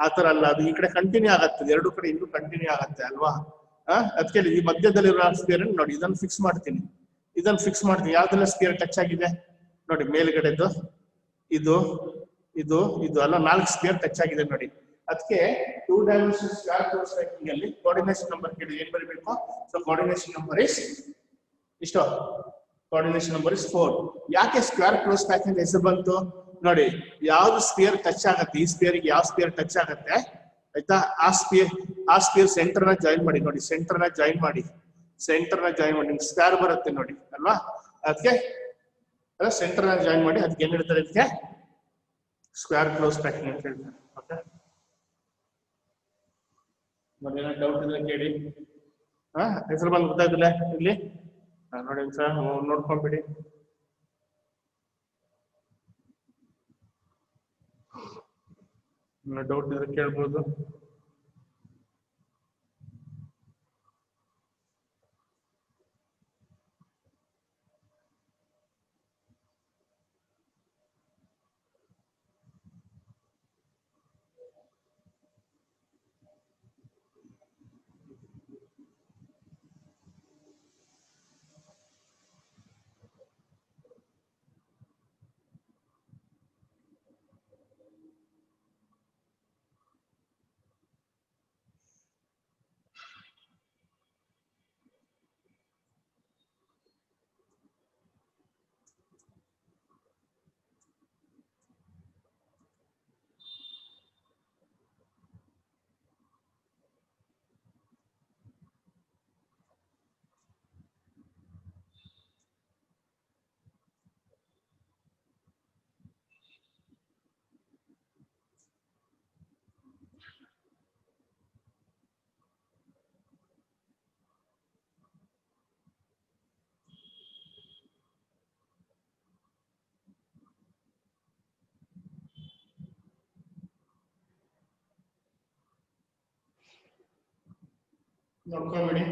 ಆತರ ಅಲ್ಲ, ಅದು ಈ ಕಡೆ ಕಂಟಿನ್ಯೂ ಆಗತ್ತೆ, ಎರಡು ಕಡೆ ಇನ್ನೂ ಕಂಟಿನ್ಯೂ ಆಗತ್ತೆ ಅಲ್ವಾ. ಅದಕ್ಕೆ ಈ ಮಧ್ಯದಲ್ಲಿರೋ ಸ್ಪಿಯರ್ ನೋಡಿ, ಇದನ್ನು ಫಿಕ್ಸ್ ಮಾಡ್ತೀನಿ. ಯಾವ್ದೆಲ್ಲ ಸ್ಪಿಯರ್ ಟಚ್ ಆಗಿದೆ ನೋಡಿ, ಮೇಲ್ಗಡೆದು ಇದು ಅಲ್ಲ, 4 ಸ್ಪಿಯರ್ ಟಚ್ ಆಗಿದೆ ನೋಡಿ. ಅದಕ್ಕೆ two dimensional square close packing ಅಲ್ಲಿ ಕೋಆರ್ಡಿನೇಷನ್ ನಂಬರ್ ಕೇಳಿ ಏನ್ ಬರೀಬೇಕು? ಸೊ ಕೋಆರ್ಡಿನೇಷನ್ ನಂಬರ್ ಇಸ್ ಇಷ್ಟು, ಕೋಆರ್ಡಿನೇಷನ್ ನಂಬರ್ ಇಸ್ 4. ಯಾಕೆ ಸ್ಕ್ವೇರ್ ಕ್ಲೋಸ್ ಪ್ಯಾಕಿಂಗ್ ಹೆಸರು ಬಂತು ನೋಡಿ, ಯಾವ್ದು ಸ್ಪಿಯರ್ ಟಚ್ ಆಗತ್ತೆ, ಈ ಸ್ಪಿಯರ್ಗೆ ಯಾವ ಸ್ಪಿಯರ್ ಟಚ್ ಆಗತ್ತೆ ಆಯ್ತಾ, ಆ ಸ್ಪಿಯರ್ ಸೆಂಟರ್ ನ ಜಾಯಿನ್ ಮಾಡಿ ನೋಡಿ, ಸೆಂಟರ್ ನ ಜಾಯಿನ್ ಮಾಡಿ ನಿಮ್ಗೆ ಸ್ಕ್ವೇರ್ ಬರುತ್ತೆ ನೋಡಿ ಅಲ್ವಾ. ಅದಕ್ಕೆ ಸೆಂಟರ್ ನ ಜಾಯಿನ್ ಮಾಡಿ, ಅದಕ್ಕೆ ಏನ್ ಹೇಳ್ತಾರೆ, ಇದಕ್ಕೆ ಸ್ಕ್ವೇರ್ ಕ್ಲೋಸ್ ಪ್ಯಾಕಿಂಗ್ ಅಂತ ಹೇಳ್ತಾರೆ. ಓಕೆ, ಏನೋ ಡೌಟ್ ಇದ್ರೆ ಕೇಳಿ. ಹೆಸರು ಬಂದು ಗೊತ್ತಾಯ್ತಿಲ್ಲ ಇಲ್ಲಿ ನೋಡಿ ಸರ್, ನೋಡ್ಕೊಂಡ್ಬಿಡಿ. ಡೌಟ್ ಇದ್ರೆ ಕೇಳ್ಬೋದು. ನೋಡ್ಕೊಂಬಿಡಿ.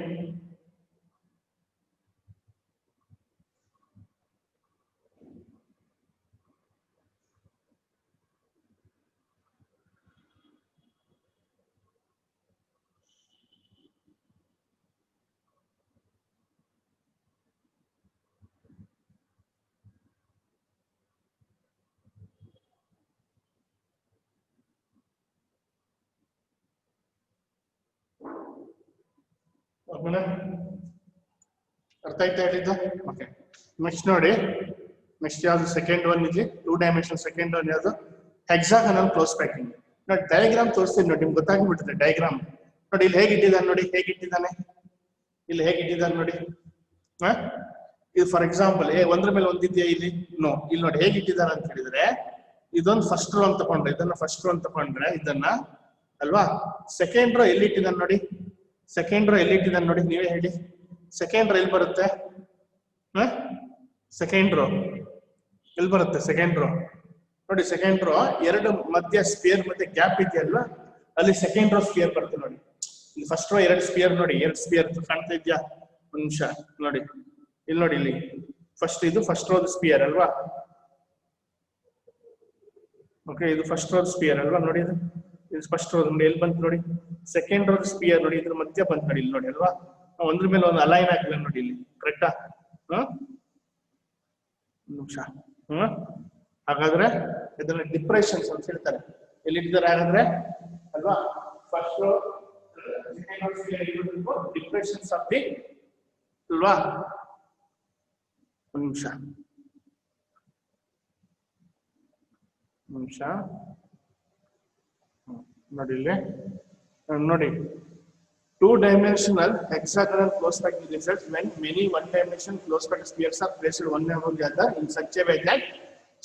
ಅರ್ಥ ಆಯ್ತಾ ಹೇಳಿದ್ದು? ಓಕೆ, ನೆಕ್ಸ್ಟ್ ನೋಡಿ, ನೆಕ್ಸ್ಟ್ ಯಾವ್ದು ಸೆಕೆಂಡ್ ಒನ್ ಇದೆ, ಟೂ ಡೈಮೆನ್ಷನ್ ಸೆಕೆಂಡ್ ಒನ್ ಯಾವ್ದು, ಹೆಕ್ಸಾಗನಲ್ ಕ್ಲೋಸ್ ಪ್ಯಾಕಿಂಗ್. ನೋಡಿ ಡಯಾಗ್ರಾಮ್ ತೋರಿಸ್ತೀನಿ ನೋಡಿ, ನಿಮ್ಗೆ ಗೊತ್ತಾಗ್ಬಿಟ್ಟಿದೆ ಡಯಾಗ್ರಾಮ್ ನೋಡಿ. ಇಲ್ಲಿ ಹೇಗಿಟ್ಟಿದ್ದಾನೆ ನೋಡಿ, ಇಲ್ಲಿ ಹೇಗಿಟ್ಟಿದ್ದಾನೆ ನೋಡಿ. ಇದು ಫಾರ್ ಎಕ್ಸಾಂಪಲ್ ಒಂದ್ರ ಮೇಲೆ ಒಂದಿದೆಯಾ ಇಲ್ಲಿ? ನೋ. ಇಲ್ಲಿ ನೋಡಿ ಹೇಗಿಟ್ಟಿದ್ದಾನೆ ಅಂತ ಹೇಳಿದ್ರೆ, ಇದೊಂದು ಫಸ್ಟ್ ರೋ ಅಂತ ತಗೊಂಡ್ರೆ, ಇದನ್ನ ಫಸ್ಟ್ ರೋ ಅಂತ ತಗೊಂಡ್ರೆ ಇದನ್ನ ಅಲ್ವಾ. ಸೆಕೆಂಡ್ ರೋ ಎಲ್ಲಿ ಇಟ್ಟಿದ್ದಾನೆ ನೋಡಿ, ನೋಡಿ ನೀವೇ ಹೇಳಿ. ಸೆಕೆಂಡ್ ರೋ ಎಲ್ಲಿ ಬರುತ್ತೆ? ಸೆಕೆಂಡ್ ರೋ ಎಲ್ಲಿ ಬರುತ್ತೆ? ಸೆಕೆಂಡ್ ರೋ ನೋಡಿ, ಸೆಕೆಂಡ್ ರೋ ಎರಡು ಮಧ್ಯ ಸ್ಪಿಯರ್ ಮತ್ತೆ ಗ್ಯಾಪ್ ಇದೆಯಲ್ವಾ, ಅಲ್ಲಿ ಸೆಕೆಂಡ್ ರೋ ಸ್ಪಿಯರ್ ಬರುತ್ತೆ ನೋಡಿ. ಇಲ್ಲಿ ಫಸ್ಟ್ ರೋ ಎರಡು ಸ್ಪಿಯರ್ ನೋಡಿ, ಎರಡು ಸ್ಪಿಯರ್ ಕಾಣ್ತಾ ಇದೆಯಾ? ಒಂದು ನಿಮಿಷ ನೋಡಿ, ಇಲ್ಲಿ ನೋಡಿ, ಇಲ್ಲಿ ಇದು ಫಸ್ಟ್ ರೋ ಸ್ಪಿಯರ್ ಅಲ್ವಾ. ಓಕೆ, ಇದು ಫಸ್ಟ್ ರೋ ಸ್ಪಿಯರ್ ಅಲ್ವಾ ನೋಡಿ. ಇದು ಫಸ್ಟ್ ರೋ ನೋಡಿ, ಎಲ್ಲಿ ಬಂತು ನೋಡಿ, ಸೆಕೆಂಡ್ ರೋ ಸ್ಪಿಯರ್ ನೋಡಿ, ಇದ್ರ ಮಧ್ಯ ಬಂತು ನೋಡಿ, ಇಲ್ಲಿ ನೋಡಿ ಅಲ್ವಾ. ಒಂದ್ರ ಮೇಲೆ ಒಂದು ಅಲೈನ್ ಆಗಿಲ್ಲ ನೋಡಿ, ಇಲ್ಲಿ ಕರೆಕ್ಟಾ? ನಿಮಿಷ. ಹಾಗಾದ್ರೆ ಇದನ್ನ ಡಿಪ್ರೆಷನ್ಸ್ ಅಂತ ಹೇಳ್ತಾರೆ. ಎಲ್ಲಿ ಇಟ್ಟಿದ್ದಾರೆ ಹಾಗಾದ್ರೆ ಅಲ್ವಾ? First rho depressions of the ಅಲ್ವಾ. ಒಂದು ನಿಮಿಷ ನಿಮಿಷ ನೋಡಿ ಇಲ್ಲಿ ನೋಡಿ. 2-dimensional hexagonal close packing results when many one-dimensional close packed spheres are placed one above the other in such a way that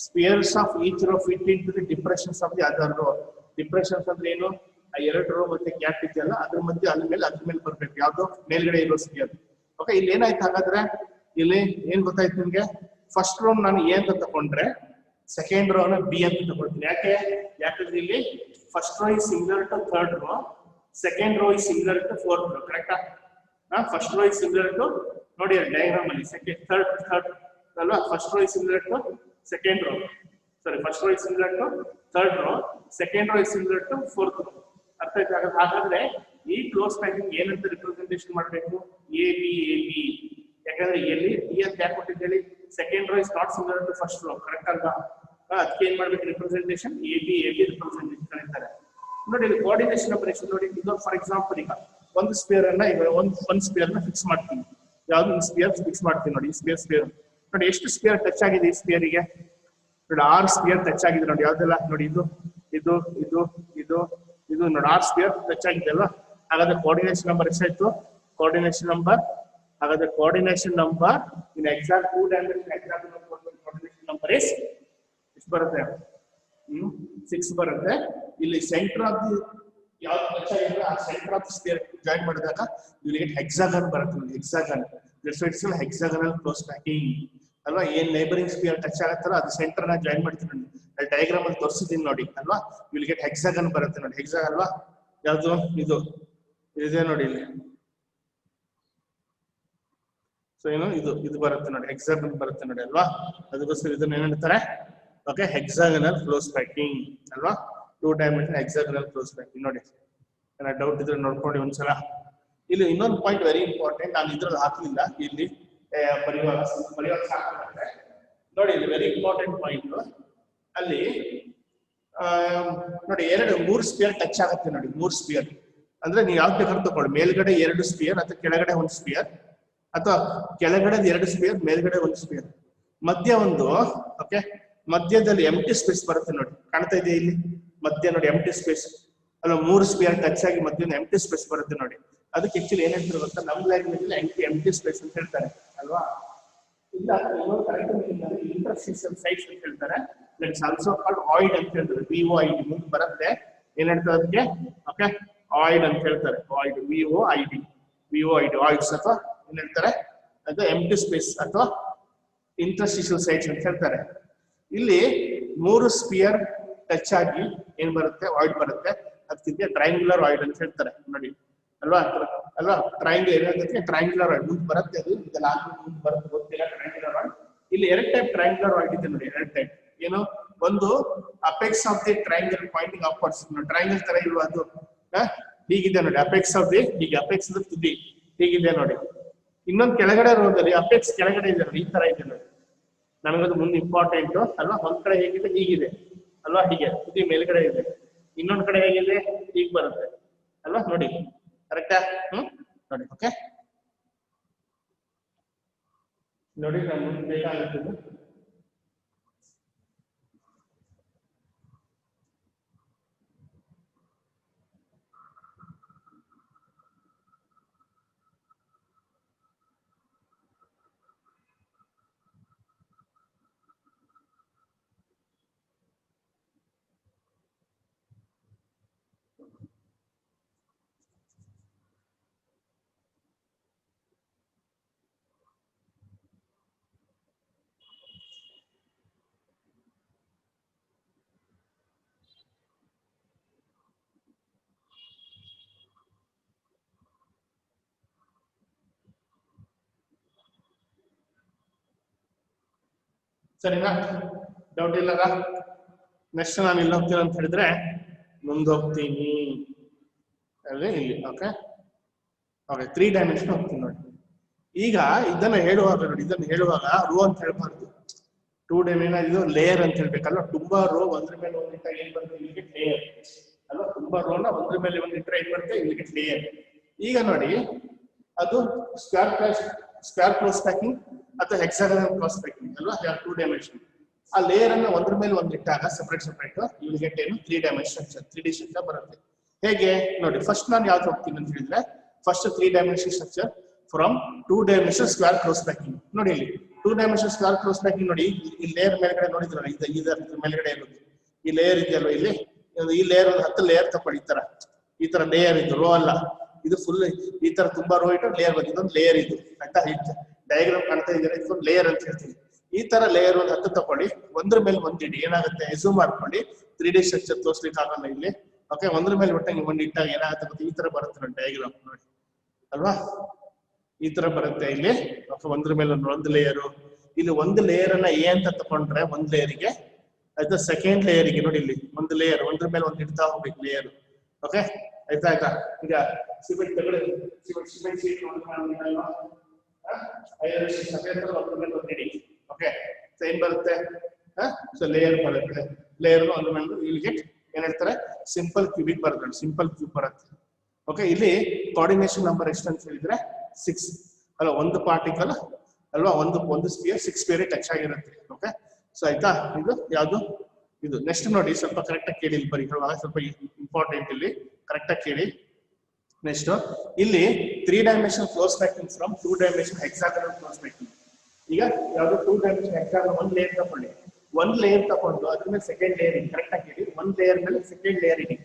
spheres of each row fit into the depressions of the other row. Depressions ಅಂದ್ರೆ ಏನು? ಆ ಎರಡು ರೋ ಮತ್ತೆ ಗ್ಯಾಪ್ ಇದೆಯಲ್ಲ ಅದ್ರ ಮಧ್ಯೆ ಅದ್ರ ಮೇಲೆ ಬರ್ಬೇಕು, ಯಾವ್ದು ಮೇಲ್ಗಡೆ ಇರೋ ಸ್ಪಿಯರ್. ಓಕೆ, ಇಲ್ಲಿ ಏನಾಯ್ತು ಹಾಗಾದ್ರೆ? ಇಲ್ಲಿ ಏನ್ ಗೊತ್ತಾಯ್ತು ನಿಮ್ಗೆ? ಫಸ್ಟ್ ರೋ ನಾನು ಎ ಅಂತ ತಗೊಂಡ್ರೆ ಸೆಕೆಂಡ್ ರೋ ನ ಬಿ ಅಂತ ತಗೊಳ್ತೀನಿ. ಯಾಕಂದ್ರೆ ಇಲ್ಲಿ first row is similar to third row, second row is similar to fourth row. ಕರೆಕ್ಟಾ? First row is similar to, ನೋಡಿ ಡಯಾಗ್ರಾಮ್ ಅಲ್ಲಿ ಥರ್ಡ್ ಅಲ್ವಾ? First row is similar to second row, sorry first row is similar to third row, second row is similar to fourth row. ಅರ್ಥ ಆಯ್ತು? ಹಾಗಾದ್ರೆ ಈ ಕ್ಲೋಸ್ ಪ್ಯಾಕಿಂಗ್ ಏನಂತ ರಿಪ್ರೆಸೆಂಟೇಷನ್ ಮಾಡಬೇಕು? ಎ ಬಿ ಯಾಕಂದ್ರೆ ಎಲ್ಲಿ ಡಿ ಅಂತ ಯಾಕೆ ಕೊಟ್ಟಿದ್ದೇಳಿ? Second row is not similar to first row. Correct ಅಲ್ವಾ? ಅದಕ್ಕೆ ಏನ್ ಮಾಡ್ಬೇಕು? ರಿಪ್ರೆಸೆಂಟೇಷನ್ ಎ ಬಿ ರಿಪ್ರೆಸೆಂಟೇಷನ್ ಕರೀತಾರೆ. ನೋಡಿ ಇಲ್ಲಿ ಕೋಆರ್ಡಿನೇಷನ್ ಆಪರೇಷನ್ ನೋಡಿ. ಇದು ಫಾರ್ ಎಕ್ಸಾಂಪಲ್ ಈಗ ಒಂದು ಸ್ಪಿಯರ್ ಅನ್ನ ಈಗ ಒಂದು ಸ್ಪಿಯರ್ ನ ಫಿಕ್ಸ್ ಮಾಡ್ತೀನಿ. ಯಾವ್ದು? ಈ ಸ್ಪಿಯರ್ ಫಿಕ್ಸ್ ಮಾಡ್ತೀನಿ. ನೋಡಿ ಈ ಸ್ಪಿಯರ್ ನೋಡಿ ಎಷ್ಟು ಸ್ಪಿಯರ್ ಟಚ್ ಆಗಿದೆ ಈ ಸ್ಪಿಯರಿಗೆ? ನೋಡಿ 6 ಸ್ಪಿಯರ್ ಟಚ್ ಆಗಿದೆ. ನೋಡಿ ಯಾವ್ದೆಲ್ಲ ನೋಡಿ ಇದು ಇದು ಇದು ಇದು ಇದು ನೋಡಿ 6 ಸ್ಪಿಯರ್ ಟಚ್ ಆಗಿದೆ ಅಲ್ವಾ? ಹಾಗಾದ್ರೆ ಕೋಆರ್ಡಿನೇಷನ್ ನಂಬರ್ ಎಷ್ಟಾಯ್ತು? ಕೋಆರ್ಡಿನೇಷನ್ ನಂಬರ್ ಹಾಗಾದ್ರೆ coordination number in exact 2 dimension exact coordination number ಎಷ್ಟು ಬರುತ್ತೆ? 6 ಬರುತ್ತೆ. ಇಲ್ಲಿ ಸೆಂಟರ್ ಆಫ್ ದಿ ಯಾವ್ದು ಟಚ್ ಆಗಿದೆ ಆ centre of the sphere join ಮಾಡಿದಾಗ ಇಲ್ಲಿ ಹೆಕ್ಸಾಗನ್ ಬರುತ್ತೆ. ನೋಡಿ hexagon, that's why it's hexagonal close packing ಅಲ್ವಾ? ಏನ್ ನೈಬರಿಂಗ್ ಸ್ಪಿಯರ್ ಟಚ್ ಆಗತ್ತಲ್ಲ ಅದು ಸೆಂಟರ್ ನ ಜಾಯಿನ್ ಮಾಡ್ತೀನಿ. ನೋಡಿ ಡಯಾಗ್ರಾಮ್ ಅಲ್ಲಿ ತೋರಿಸಿದೀನಿ ನೋಡಿ ಅಲ್ವಾ? ವಿಲ್ ಗೆಟ್ ಹೆಕ್ಸಾಗನ್ ಬರುತ್ತೆ. ನೋಡಿ ಹೆಕ್ಸಾಗನ್ ಅಲ್ವಾ? ಯಾವ್ದು? ಇದು ಇದೆ ನೋಡಿ ಇಲ್ಲಿ. ಸೊ ಏನು ಇದು ಬರುತ್ತೆ ನೋಡಿ, ಹೆಕ್ಸಾಗನ್ ಬರುತ್ತೆ ನೋಡಿ ಅಲ್ವಾ? ಅದಕ್ಕೋಸ್ಕರ ಇದನ್ನ ಏನ್ ಹೇಳ್ತಾರೆ? ಓಕೆ, ಹೆಕ್ಸಾಗನಲ್ ಕ್ಲೋಸ್ ಪ್ಯಾಕಿಂಗ್ ಅಲ್ವಾ? 2 ಡೈಮೆನ್ಷನ್ ಹೆಕ್ಸಾಗನಲ್ ಕ್ಲೋಸ್ ಪ್ಯಾಕಿಂಗ್. ನೋಡಿ ಏನಾದ್ರು ಡೌಟ್ ಇದ್ರೆ ನೋಡ್ಕೊಂಡು ಒಂದ್ಸಲ. ಇಲ್ಲಿ ಇನ್ನೊಂದು ಪಾಯಿಂಟ್ ವೆರಿ ಇಂಪಾರ್ಟೆಂಟ್, ನಾನು ಇದ್ರಲ್ಲಿ ಹಾಕಲಿಲ್ಲ, ಇಲ್ಲಿ ಬರೆಯುವಾಗ ಸಾಕಾಗುತ್ತೆ ನೋಡಿ. ಇಲ್ಲಿ ವೆರಿ ಇಂಪಾರ್ಟೆಂಟ್ ಪಾಯಿಂಟ್ ಅಲ್ಲಿ ನೋಡಿ 3 ಸ್ಪಿಯರ್ ಟಚ್ ಆಗುತ್ತೆ ನೋಡಿ. 3 ಸ್ಪಿಯರ್ ಅಂದ್ರೆ ನೀವು ಯಾವ್ದು ಬೇಕಾದ್ರೂ ತಗೊಳ್ಳಿ, ಮೇಲ್ಗಡೆ 2 ಸ್ಪಿಯರ್ ಅಥವಾ ಕೆಳಗಡೆ 1 ಸ್ಪಿಯರ್, ಅಥವಾ ಕೆಳಗಡೆ 2 ಸ್ಪಿಯರ್ ಮೇಲ್ಗಡೆ 1 ಸ್ಪಿಯರ್, ಮಧ್ಯ ಒಂದು. ಓಕೆ, ಮಧ್ಯದಲ್ಲಿ ಎಂಟಿ ಸ್ಪೇಸ್ ಬರುತ್ತೆ ನೋಡಿ, ಕಾಣ್ತಾ ಇದೆ ಇಲ್ಲಿ ಮಧ್ಯ ನೋಡಿ ಎಂಟಿ ಸ್ಪೇಸ್ ಅಲ್ಲ. 3 ಸ್ಪಿಯರ್ ಟಚ್ ಆಗಿ ಮಧ್ಯ ಎಂಟಿ ಸ್ಪೇಸ್ ಬರುತ್ತೆ ನೋಡಿ. ಅದಕ್ಕೆ ಆಕ್ಚುಲಿ ಏನ್ ಹೇಳ್ತಾರೆ ಗೊತ್ತಾ? ನಮ್ಮ ಲ್ಯಾಂಗ್ವೇಜ್ ಎಂಟಿ ಸ್ಪೇಸ್ ಅಂತ ಹೇಳ್ತಾರೆ ಅಲ್ವಾ? ಇಲ್ಲ ಇಂಟರ್ಸ್ಟಿಷಿಯಲ್ ಸೈಟ್ಸ್ ಅಂತ ಹೇಳ್ತಾರೆ. ದಟ್ಸ್ ಆಲ್ಸೋ ಕಾಲ್ಡ್ ವಾಯ್ಡ್ ಅಂತ ಹೇಳ್ತಾರೆ. VOID ಮುಂದೆ ಬರುತ್ತೆ. ಏನ್ ಹೇಳ್ತಾರೆ ಅದಕ್ಕೆ? ಓಕೆ, ವಾಯ್ಡ್ ಅಂತ ಹೇಳ್ತಾರೆ. ವಾಯ್ಡ್ VOID ವಾಯ್ಡ್ಸ್ ಅಥವಾ ಏನ್ ಹೇಳ್ತಾರೆ? ಅದು ಎಂಟಿ ಸ್ಪೇಸ್ ಅಥವಾ ಇಂಟರ್ಸ್ಟಿಷಿಯಲ್ ಸೈಟ್ಸ್ ಅಂತ ಹೇಳ್ತಾರೆ. ಇಲ್ಲಿ 3 ಸ್ಪಿಯರ್ ಟಚ್ ಆಗಿ ಏನ್ ಬರುತ್ತೆ? ವಾಯ್ಡ್ ಬರುತ್ತೆ. ಅದಕ್ಕೆ ಟ್ರಯಾಂಗ್ಯುಲರ್ ವಾಯ್ಡ್ ಅಂತ ಹೇಳ್ತಾರೆ ನೋಡಿ ಅಲ್ವಾ? ಟ್ರಯಾಂಗಲ್ ಏನಾಗುತ್ತೆ? ಟ್ರಯಾಂಗ್ಯುಲರ್ ವಾಯ್ಡ್ ಮುಂದೆ ಬರುತ್ತೆ. ಅದು ಇದೆಲ್ಲ ಮುಂದೆ ಬರುತ್ತೆ, ಗೊತ್ತಿಲ್ಲ ಟ್ರಯಾಂಗ್ಯುಲರ್ ವಾಯ್ಡ್. ಇಲ್ಲಿ 2 ಟೈಪ್ ಟ್ರಯಾಂಗ್ಯುಲರ್ ವಾಯ್ಡ್ ಇದೆ ನೋಡಿ. 2 ಟೈಪ್ ಏನು? ಒಂದು apex of the triangle pointing upwards. Triangle ತರ ಇಲ್ವಾ ಅದು? ಹೀಗಿದೆ ನೋಡಿ ಅಪೆಕ್ಸ್ ಆಫ್ ದಿ, ಹೀಗೆ ಅಪೆಕ್ಸ್ ತುದಿ ಹೀಗಿದೆ ನೋಡಿ. ಇನ್ನೊಂದು ಕೆಳಗಡೆ ರೋದಲ್ಲಿ ಅಪೆಕ್ಸ್ ಕೆಳಗಡೆ ಇದೆ ನೋಡಿ, ಈ ತರ ಇದೆ ನೋಡಿ. ನನಗದು ಮುಂದೆ ಇಂಪಾರ್ಟೆಂಟ್ ಅಲ್ವಾ? ಒಂದ್ ಕಡೆ ಹೇಗಿದೆ? ಹೀಗಿದೆ ಅಲ್ವಾ? ಹೀಗೆ ತುದಿ ಮೇಲ್ಗಡೆ ಇದೆ. ಇನ್ನೊಂದ್ ಕಡೆ ಹೇಗಿದೆ? ಹೀಗೆ ಬರುತ್ತೆ ಅಲ್ವಾ? ನೋಡಿ ಕರೆಕ್ಟಾ? ನೋಡಿ. ಓಕೆ ನೋಡಿ, ನಾನು ಮುಂದೆ ಬೇಕಾಗುತ್ತದೆ. ಸರಿನಾ? ಡೌಟ್ ಇಲ್ಲದ? ನೆಕ್ಸ್ಟ್ ನಾನು ಇಲ್ಲಿ ಹೋಗ್ತೀನಿ ಅಂತ ಹೇಳಿದ್ರೆ ಮುಂದೆ ಹೋಗ್ತೀನಿ ಅಲ್ಲಿ ಇಲ್ಲಿ. ಓಕೆ 3 ಡೈಮೆನ್ಷನ್ ಹೋಗ್ತೀನಿ ನೋಡಿ. ಈಗ ಇದನ್ನ ಹೇಳುವಾಗ ನೋಡಿ, ಇದನ್ನ ಹೇಳುವಾಗ ರೋ ಅಂತ ಹೇಳ್ಬಾರ್ದು, 2 ಡೈಮೆನ್ಷನ್ ಇದು ಲೇಯರ್ ಅಂತ ಹೇಳ್ಬೇಕಲ್ಲ. ತುಂಬಾ ರೋ ಒಂದ್ರ ಮೇಲೆ ಒಂದಿಟ್ಟ ಏನ್ ಬರುತ್ತೆ? ಇಲ್ಲಿಗೆ ಲೇಯರ್ ಅಲ್ವಾ? ತುಂಬಾ ರೋನ ಒಂದ್ರ ಮೇಲೆ ಒಂದಿಟ್ಟ ಏನ್ ಬರುತ್ತೆ? ಇಲ್ಲಿಗೆ ಲೇಯರ್. ಈಗ ನೋಡಿ ಅದು ಸ್ಕ್ವೇರ್ ಕ್ಲೋಸ್ ಪ್ಯಾಕಿಂಗ್ ಅಥವಾ ಹೆಕ್ಸಾಗನಲ್ ಕ್ಲೋಸ್ ಪ್ಯಾಕಿಂಗ್ ಅಲ್ವಾ? 2 ಡೈಮೆನ್ಷನ್. ಆ ಲೇಯರ್ ಅನ್ನ ಒಂದ್ರ ಮೇಲೆ ಒಂದು ಇಟ್ಟಾಗ ಸೆಪರೇಟ್ ಯು ಗೆಟ್ ಏನು 3 ಡೈಮೆನ್ಷನ್ ಸ್ಟ್ರಕ್ಚರ್ 3D ಸ್ಟ್ರಕ್ಚರ್ ಬರುತ್ತೆ. ಹೇಗೆ ನೋಡಿ, ಫಸ್ಟ್ ನಾನು ಯಾವ್ದು ಹೋಗ್ತೀನಿ ಅಂತ ಹೇಳಿದ್ರೆ first 3 dimension structure from 2 dimension square close packing. ನೋಡಿ ಇಲ್ಲಿ 2 ಡೈಮೆನ್ಷನ್ ಸ್ಕ್ವೇರ್ ಕ್ಲೋಸ್ ಪ್ಯಾಕಿಂಗ್ ನೋಡಿ, ಈ ಲೇಯರ್ ಮೇಲ್ಗಡೆ ನೋಡಿದ್ರಲ್ಲ, ಇದರ ಮೇಲ್ಗಡೆ ಇರೋದು ಈ ಲೇಯರ್ ಇದೆಯಲ್ವ, ಇಲ್ಲಿ ಈ ಲೇಯರ್ ಒಂದು 10 ಲೇಯರ್ ತಗೊಳ್ಳಿ. ಈ ತರ ಲೇಯರ್ ಇದು, ರೋ ಅಲ್ಲ, ಇದು ಫುಲ್ ಈ ತರ ತುಂಬಾ ರೋ ಇಟ್ಟು ಲೇಯರ್ ಬಂದಿದ್ದು ಒಂದು ಲೇಯರ್ ಇದು ಆಯ್ತಾ. ಡಯಾಗ್ರಾಮ್ ಕಾಣ್ತಾ ಇದ್ದಾರೆ, ಇದೊಂದು ಲೇಯರ್ ಅಂತ ಹೇಳ್ತೀವಿ. ಈ ತರ ಲೇಯರ್ ಒಂದು 10 ತಗೊಳ್ಳಿ, ಒಂದ್ರ ಮೇಲೆ ಒಂದಿಡಿ, ಏನಾಗುತ್ತೆ ಝೂಮ್ ಮಾಡ್ಕೊಳ್ಳಿ, 3D ಸ್ಟ್ರಕ್ಚರ್ ತೋರಿಸ್ಲಿಕ್ಕೆ ಆಗಲ್ಲ ಇಲ್ಲಿ. ಓಕೆ, ಒಂದ್ರ ಮೇಲೆ ಒಟ್ಟಾಗಿ ಒಂದು ಇಟ್ಟಾಗ ಏನಾಗುತ್ತೆ ಗೊತ್ತಾ, ಈ ತರ ಬರುತ್ತೆ ನೋಡಿ ಡಯಾಗ್ರಾಮ್ ನೋಡಿ ಅಲ್ವಾ, ಈ ತರ ಬರುತ್ತೆ ಇಲ್ಲಿ. ಓಕೆ, ಒಂದ್ರ ಮೇಲೆ ಒಂದು ಲೇಯರು, ಇಲ್ಲಿ ಒಂದು ಲೇಯರ್ ಅನ್ನ ಎ ಅಂತ ತಕೊಂಡ್ರೆ ಒಂದ್ ಲೇಯರ್ಗೆ ಆಯ್ತಾ, ಸೆಕೆಂಡ್ ಲೇಯರ್ಗೆ ನೋಡಿ ಇಲ್ಲಿ ಒಂದು ಲೇಯರ್, ಒಂದ್ರ ಮೇಲೆ ಒಂದು ಇಡ್ತಾ ಹೋಗ್ಬೇಕು ಲೇಯರ್. ಓಕೆ ಆಯ್ತಾ. ಈಗ ಸಿಮೆಂಟ್ ತಗೊಳ್ಳಿ, ಸಿಮೆಂಟ್ ಶೀಟ್ ಓಕೆ, ಏನ್ ಬರುತ್ತೆ, ಸೊ ಲೇಯರ್ ಬರುತ್ತೆ, ಲೇಯರ್ ಒಂದ್ರ ಮೇಲೆ ಇಲ್ಲಿಗೆ ಏನ್ ಹೇಳ್ತಾರೆ ಸಿಂಪಲ್ ಕ್ಯೂಬಿಕ್ ಬರುತ್ತೆ, ಸಿಂಪಲ್ ಕ್ಯೂಬ್ ಬರುತ್ತೆ. ಓಕೆ, ಇಲ್ಲಿ ಕೋಆರ್ಡಿನೇಷನ್ ನಂಬರ್ ಎಷ್ಟು ಅಂತ ಹೇಳಿದ್ರೆ 6 ಅಲ್ಲ, ಒಂದು ಪಾರ್ಟಿಕಲ್ ಅಲ್ವಾ, ಒಂದು ಸ್ಪಿಯರ್ 6 ಸ್ಪಿಯರ್ ಟಚ್ ಆಗಿರುತ್ತೆ. ಓಕೆ, ಸೊ ಆಯ್ತಾ, ಇದು ಯಾವುದು ಇದು. ನೆಕ್ಸ್ಟ್ ನೋಡಿ, ಸ್ವಲ್ಪ ಕರೆಕ್ಟ್ ಆಗಿ ಕೇಳಿ, ಬರೀ ಸ್ವಲ್ಪ ಇಂಪಾರ್ಟೆಂಟ್, ಇಲ್ಲಿ ಕರೆಕ್ಟ್ ಆಗಿ ಕೇಳಿ. ನೆಕ್ಸ್ಟ್ ಇಲ್ಲಿ 3 dimension close packing from 2 dimension hexagonal close packing. ಈಗ ಯಾವುದು 2 ಡೈಮೆನ್ಷನ್ ಹೆಕ್ಸಾಗನಲ್ ಒಂದು ಲೇಯರ್ ತಗೊಳ್ಳಿ, ಒಂದು ಲೇಯರ್ ತಗೊಂಡು ಅದ್ರ ಮೇಲೆ ಸೆಕೆಂಡ್ ಲೇಯರ್ ಇದೆ, ಕರೆಕ್ಟ್ ಆಗಿ ಹೇಳಿ, ಒಂದು ಲೇಯರ್ ಮೇಲೆ ಸೆಕೆಂಡ್ ಲೇಯರ್ ಇದೆ.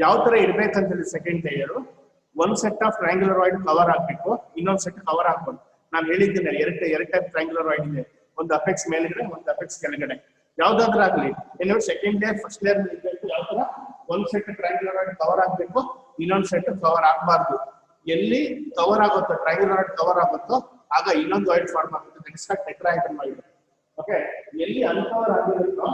ಯಾವ ತರ ಇಡ್ಬೇಕಂತ ಹೇಳಿ ಸೆಕೆಂಡ್ ಲೇಯರ್ ಒಂದ್ ಸೆಟ್ ಆಫ್ ಟ್ರಯಾಂಗ್ಯುಲರಾಯ್ಡ್ ಕವರ್ ಹಾಕ್ಬೇಕು, ಇನ್ನೊಂದ್ ಸೆಟ್ ಕವರ್ ಹಾಕೊಂಡು. ನಾನು ಹೇಳಿದ್ದೀನಿ ಎರಡು ಟೈಪ್ ಟ್ರಯಾಂಗ್ಯುಲರಾಯ್ಡ್ ಇದೆ, ಒಂದು ಅಪೆಕ್ಸ್ ಮೇಲ್ಗಡೆ, ಒಂದು ಅಪೆಕ್ಸ್ ಕೆಳಗಡೆ. ಯಾವ್ದಾದ್ರೂ ಆಗ್ಲಿ, ಏನು ಸೆಕೆಂಡ್ ಲೇಯರ್ ಫಸ್ಟ್ ಲೇಯರ್ ಇರ್ಬೇಕು. ಯಾವ ತರ ಒಂದ್ ಸೆಟ್ ಟ್ರಯಾಂಗ್ಯುಲರಾಯ್ಡ್ ಕವರ್ ಹಾಕ್ಬೇಕು, ಇನ್ನೊಂದ್ ಸೆಟ್ ಕವರ್ ಆಗ್ಬಾರ್ದು. ಎಲ್ಲಿ ಕವರ್ ಆಗುತ್ತೋ ಟ್ರಯಾಂಗ್ಯುಲರಾಯ್ಡ್ ಕವರ್ ಆಗುತ್ತೋ ಆಗ ಇನ್ನೊಂದು ಆಯ್ಡ್ ಫಾರ್ಮ್ ಆಗುತ್ತೆ, that is called tetrahedral. Okay, ಎಲ್ಲಿ ಅನ್ಕವರ್ ಆಗಿರುತ್ತೋ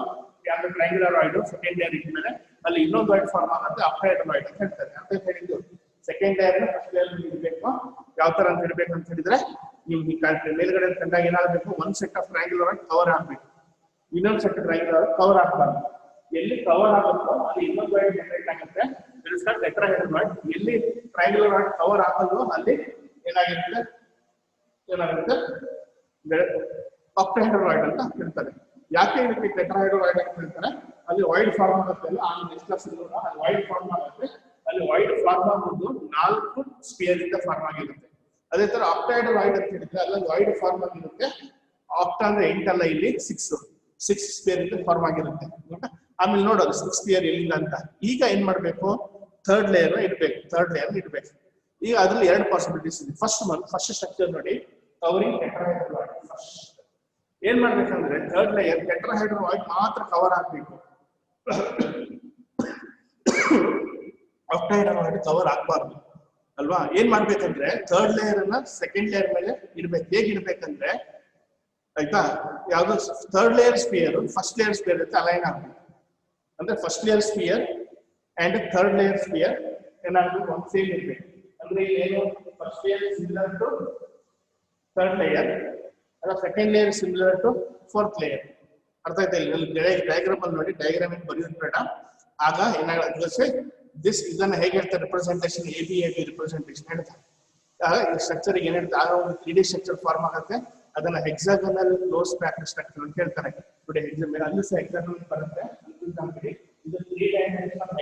ಯಾವ್ದು ಟ್ರಯಾಂಗ್ಯುಲರಾಯ್ಡ್ ಸೆಕೆಂಡ್ ಲೇಯರ್ ಇದ್ಮೇಲೆ ಅಲ್ಲಿ ಇನ್ನೊಂದು ಆಯ್ಡ್ ಫಾರ್ಮ್ ಆಗುತ್ತೆ, ಅಕ್ಟಾಹೆಡ್ರಲಾಯ್ಡ್ ಅಂತ ಹೇಳ್ತಾರೆ. ಅಂತ ಹೇಳಿದ್ದು ಸೆಕೆಂಡ್ ಲೇಯರ್ ಫಸ್ಟ್ ಲೇಯರ್ ಇಡಬೇಕು. ಯಾವ ತರ ಅಂತ ಇಡಬೇಕು ಅಂತ ಹೇಳಿದ್ರೆ, ನಿಮ್ಗೆ ಮೇಲ್ಗಡೆ ಕಂಡಾಗ ಏನಾಗಬೇಕು, ಒಂದ್ ಸೆಟ್ ಆಫ್ ಟ್ರಯಾಂಗ್ಯುಲರಾಯ್ಡ್ ಕವರ್ ಆಗ್ಬೇಕು, ಇನ್ನೊಂದು ಸೆಟ್ ಟ್ರಯಾಂಗ್ಯುಲರಾಯ್ಡ್ ಕವರ್ ಆಗ್ಬಾರ್ದು. ಎಲ್ಲಿ ಕವರ್ ಆಗುತ್ತೋ ಅಲ್ಲಿ ಇನ್ನೊಂದು ಆಯ್ಡ್ ಜನರೇಟ್ ಆಗುತ್ತೆ, ದಟ್ ಇಸ್ ಕಾಲ್ಡ್ ಟೆಟ್ರಾಹೆಡ್ರಲಾಯ್ಡ್. ಎಲ್ಲಿ ಟ್ರಯಾಂಗ್ಯುಲರಾಯ್ಡ್ ಕವರ್ ಆಗಲ್ವೋ ಅಲ್ಲಿ ಏನಾಗಿರುತ್ತೆ ಆಕ್ಟಾಹೆಡ್ರಲಾಯ್ಡ್ ಅಂತ ಹೇಳ್ತಾರೆ. ಯಾಕೆ ಇದಕ್ಕೆ ಟೆಟ್ರಾಹೆಡ್ರಲಾಯ್ಡ್ ಅಂತ ಹೇಳ್ತಾರೆ, ಅಲ್ಲಿ ವೈಡ್ ಫಾರ್ಮ್ ಆಗುತ್ತೆ ಅಲ್ಲ, ಅಲ್ಲಿ ವೈಡ್ ಫಾರ್ಮ್ ಆಗುತ್ತೆ, ಅಲ್ಲಿ ವೈಡ್ ಫಾರ್ಮ್ ಆಗೋದು 4 ಸ್ಪಿಯರ್ ಇಂದ ಫಾರ್ಮ್ ಆಗಿರುತ್ತೆ. ಅದೇ ತರ ಆಕ್ಟಾಹೆಡ್ರಲಾಯ್ಡ್ ಅಂತ ಹೇಳಿದ್ರೆ ಅಲ್ಲಿ ವೈಡ್ ಫಾರ್ಮ್ ಆಗಿರುತ್ತೆ, ಆಕ್ಟಾ ಅಂದ್ರೆ 8 ಅಲ್ಲ, ಇಲ್ಲಿ 6 ಸ್ಪಿಯರ್ ಇಂದ ಫಾರ್ಮ್ ಆಗಿರುತ್ತೆ. ಆಮೇಲೆ ನೋಡೋದು 6 ಸ್ಪಿಯರ್ ಎಲ್ಲಿಂದ ಅಂತ. ಈಗ ಏನ್ ಮಾಡ್ಬೇಕು, ಥರ್ಡ್ ಲೇಯರ್ ಇಡ್ಬೇಕು. ಈಗ ಅದ್ರಲ್ಲಿ 2 ಪಾಸಿಬಿಲಿಟೀಸ್ ಇದೆ. ಫಸ್ಟ್ ಸ್ಟ್ರಕ್ಚರ್ ನೋಡಿ, ಕವರಿಂಗ್ ಟೆಟ್ರಾಹೆಡ್ರಲಾಯ್ಡ್. ಏನ್ ಮಾಡ್ಬೇಕಂದ್ರೆ ಥರ್ಡ್ ಲೇಯರ್ ಟೆಟ್ರಾಹೆಡ್ರಲಾಯ್ಡ್ ಮಾತ್ರ ಕವರ್ ಆಗ್ಬೇಕು, ಆಕ್ಟಾಹೆಡ್ರಲಾಯ್ಡ್ ಕವರ್ ಆಗ್ಬಾರ್ದು ಅಲ್ವಾ. ಏನ್ ಮಾಡ್ಬೇಕಂದ್ರೆ ಥರ್ಡ್ ಲೇಯರ್ ಅನ್ನ ಸೆಕೆಂಡ್ ಲೇಯರ್ ಮೇಲೆ ಇಡ್ಬೇಕು. ಹೇಗೆ ಇಡ್ಬೇಕಂದ್ರೆ ಆಯ್ತಾ, ಯಾವ್ದು third layer sphere first layer sphere ಜೊತೆ ಅಲೈನ್ ಆಗ್ಬೇಕು. ಅಂದ್ರೆ first layer sphere and third layer sphere ಏನಾಗ್ಬೇಕು, ಒಂದು ಸೇಮ್ ಇರ್ಬೇಕು. ಅಂದ್ರೆ ಏನು, first layer similar to third layer ಅಲ್ಲ, second layer similar to fourth layer. ಅರ್ಥ ಆಯ್ತಾ? ಇಲ್ಲಿ ಡಯಾಗ್ರಾಮ್ ಅಲ್ಲಿ ನೋಡಿ, ಡಯಾಗ್ರಾಮ್ ಏನು ಬರೆಯೋದು ಬೇಡ. ಆಗ ಏನಾಗುತ್ತೆ, ಇದನ್ನ ಹೇಗೆ ಹೇಳ್ತಾರೆ, ರಿಪ್ರೆಸೆಂಟೇಷನ್ ಎ ಬಿ ರಿಪ್ರೆಸೆಂಟೇಷನ್ ಹೇಳ್ತಾರೆ. ಆಗ ಈ ಸ್ಟ್ರಕ್ಚರ್ ಏನ್ ಹೇಳ್ತಾರೆ, ಆಗ ಒಂದು 3D ಸ್ಟ್ರಕ್ಚರ್ ಫಾರ್ಮ್ ಆಗುತ್ತೆ. ಅದನ್ನ ಹೆಕ್ಸಾಗನಲ್ ಕ್ಲೋಸ್ ಪ್ಯಾಕ್ಡ್ ಸ್ಟ್ರಕ್ಚರ್ ಅಂತ ಹೇಳ್ತಾರೆ. ನೋಡಿ ಅಲ್ಲಿ ಸಹ ಹೆಕ್ಸಾಗನಲ್ ಬರುತ್ತೆ. ಇದು 3 dimensional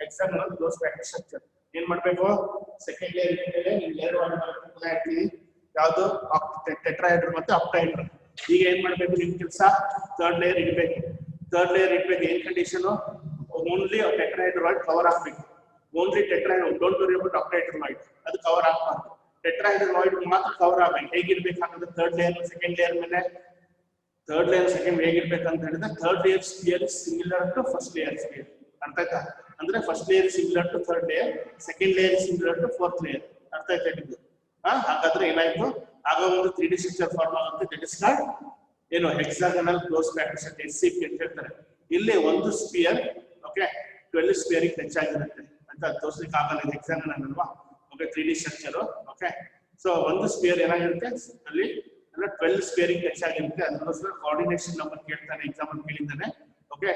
hexagonal close packed structure. ಏನ್ ಮಾಡ್ಬೇಕು, ಸೆಕೆಂಡ್ ಲೇಯರ್ ಮೇಲೆ ಲೇಯರ್ 1 ಹಾಕ್ತೀವಿ, ಯಾವುದು ಟೆಟ್ರಾಹೆಡ್ರಲ್ ಮತ್ತೆ ಆಕ್ಟಾಹೆಡ್ರಲ್. ಈಗ ಏನ್ ಮಾಡ್ಬೇಕು, ನಿಮ್ ಕೆಲಸ ಥರ್ಡ್ ಲೇಯರ್ ಇಡಬೇಕು. ಏನ್ ಕಂಡೀಷನ್, ಓನ್ಲಿ ಟೆಟ್ರಾಹೆಡ್ರಲಾಯ್ಡ್ ಕವರ್ ಆಗ್ಬೇಕು. Only tetrahedral, don't worry about octahedral void, ಅದು ಕವರ್ ಆಗ್ಬಾರ್ದು. ಟೆಟ್ರಾಹೆಡ್ರಲಾಯ್ಡ್ ಮಾತ್ರ ಕವರ್ ಆಗ್ಬೇಕು. ಹೇಗಿರ್ಬೇಕಂದ್ರೆ ಥರ್ಡ್ ಲೇಯರ್ ಸೆಕೆಂಡ್ ಲೇಯರ್ ಮೇಲೆ, ಥರ್ಡ್ ಲೇಯರ್ ಸೆಕೆಂಡ್ ಹೇಗಿರ್ಬೇಕಂತ ಹೇಳಿದ್ರೆ third layer sphere similar to first layer sphere. ಅರ್ಥ ಆಯ್ತಾ? ಅಂದ್ರೆ first layer similar to third layer, second layer similar to fourth layer. ಅರ್ಥ ಆಯ್ತಾ ನಿಮ್ಗೆ? ಹಾಗಾದ್ರೆ ಏನಾಯ್ತು, ಆಗ ಒಂದು 3D ಸ್ಟ್ರಕ್ಚರ್ ಫಾರ್ಮ್ ಆಗುತ್ತೆ. ದಟ್ ಇಸ್ ಕಾಲ್ಡ್ ಏನು, hexagonal close packed structure, HCP ಅಂತ ಹೇಳ್ತಾರೆ. ಇಲ್ಲಿ ಒಂದು ಸ್ಪಿಯರ್ ಓಕೆ 12 ಸ್ಪಿಯರ್ ಟಚ್ ಆಗಿರುತ್ತೆ ಅಂತ ತೋರಿಸ್ಲಿಕ್ಕೆ ಆಗಲ್ಲ, ಇದು ಹೆಕ್ಸಾಗನಲ್ ಅಲ್ವಾ. Okay, 3D structure. Okay, so ಒಂದು ಸ್ಪಿಯರ್ ಏನಾಗಿರುತ್ತೆ ಅಲ್ಲಿ 12 ಸ್ಪಿಯರ್ ಟಚ್ ಆಗಿರುತ್ತೆ. ಅದಕ್ಕೋಸ್ಕರ ಕೋಆರ್ಡಿನೇಷನ್ ನಂಬರ್ ಕೇಳ್ತಾನೆ, ಎಕ್ಸಾಂಪಲ್ ಕೇಳಿದ್ದಾನೆ. Okay,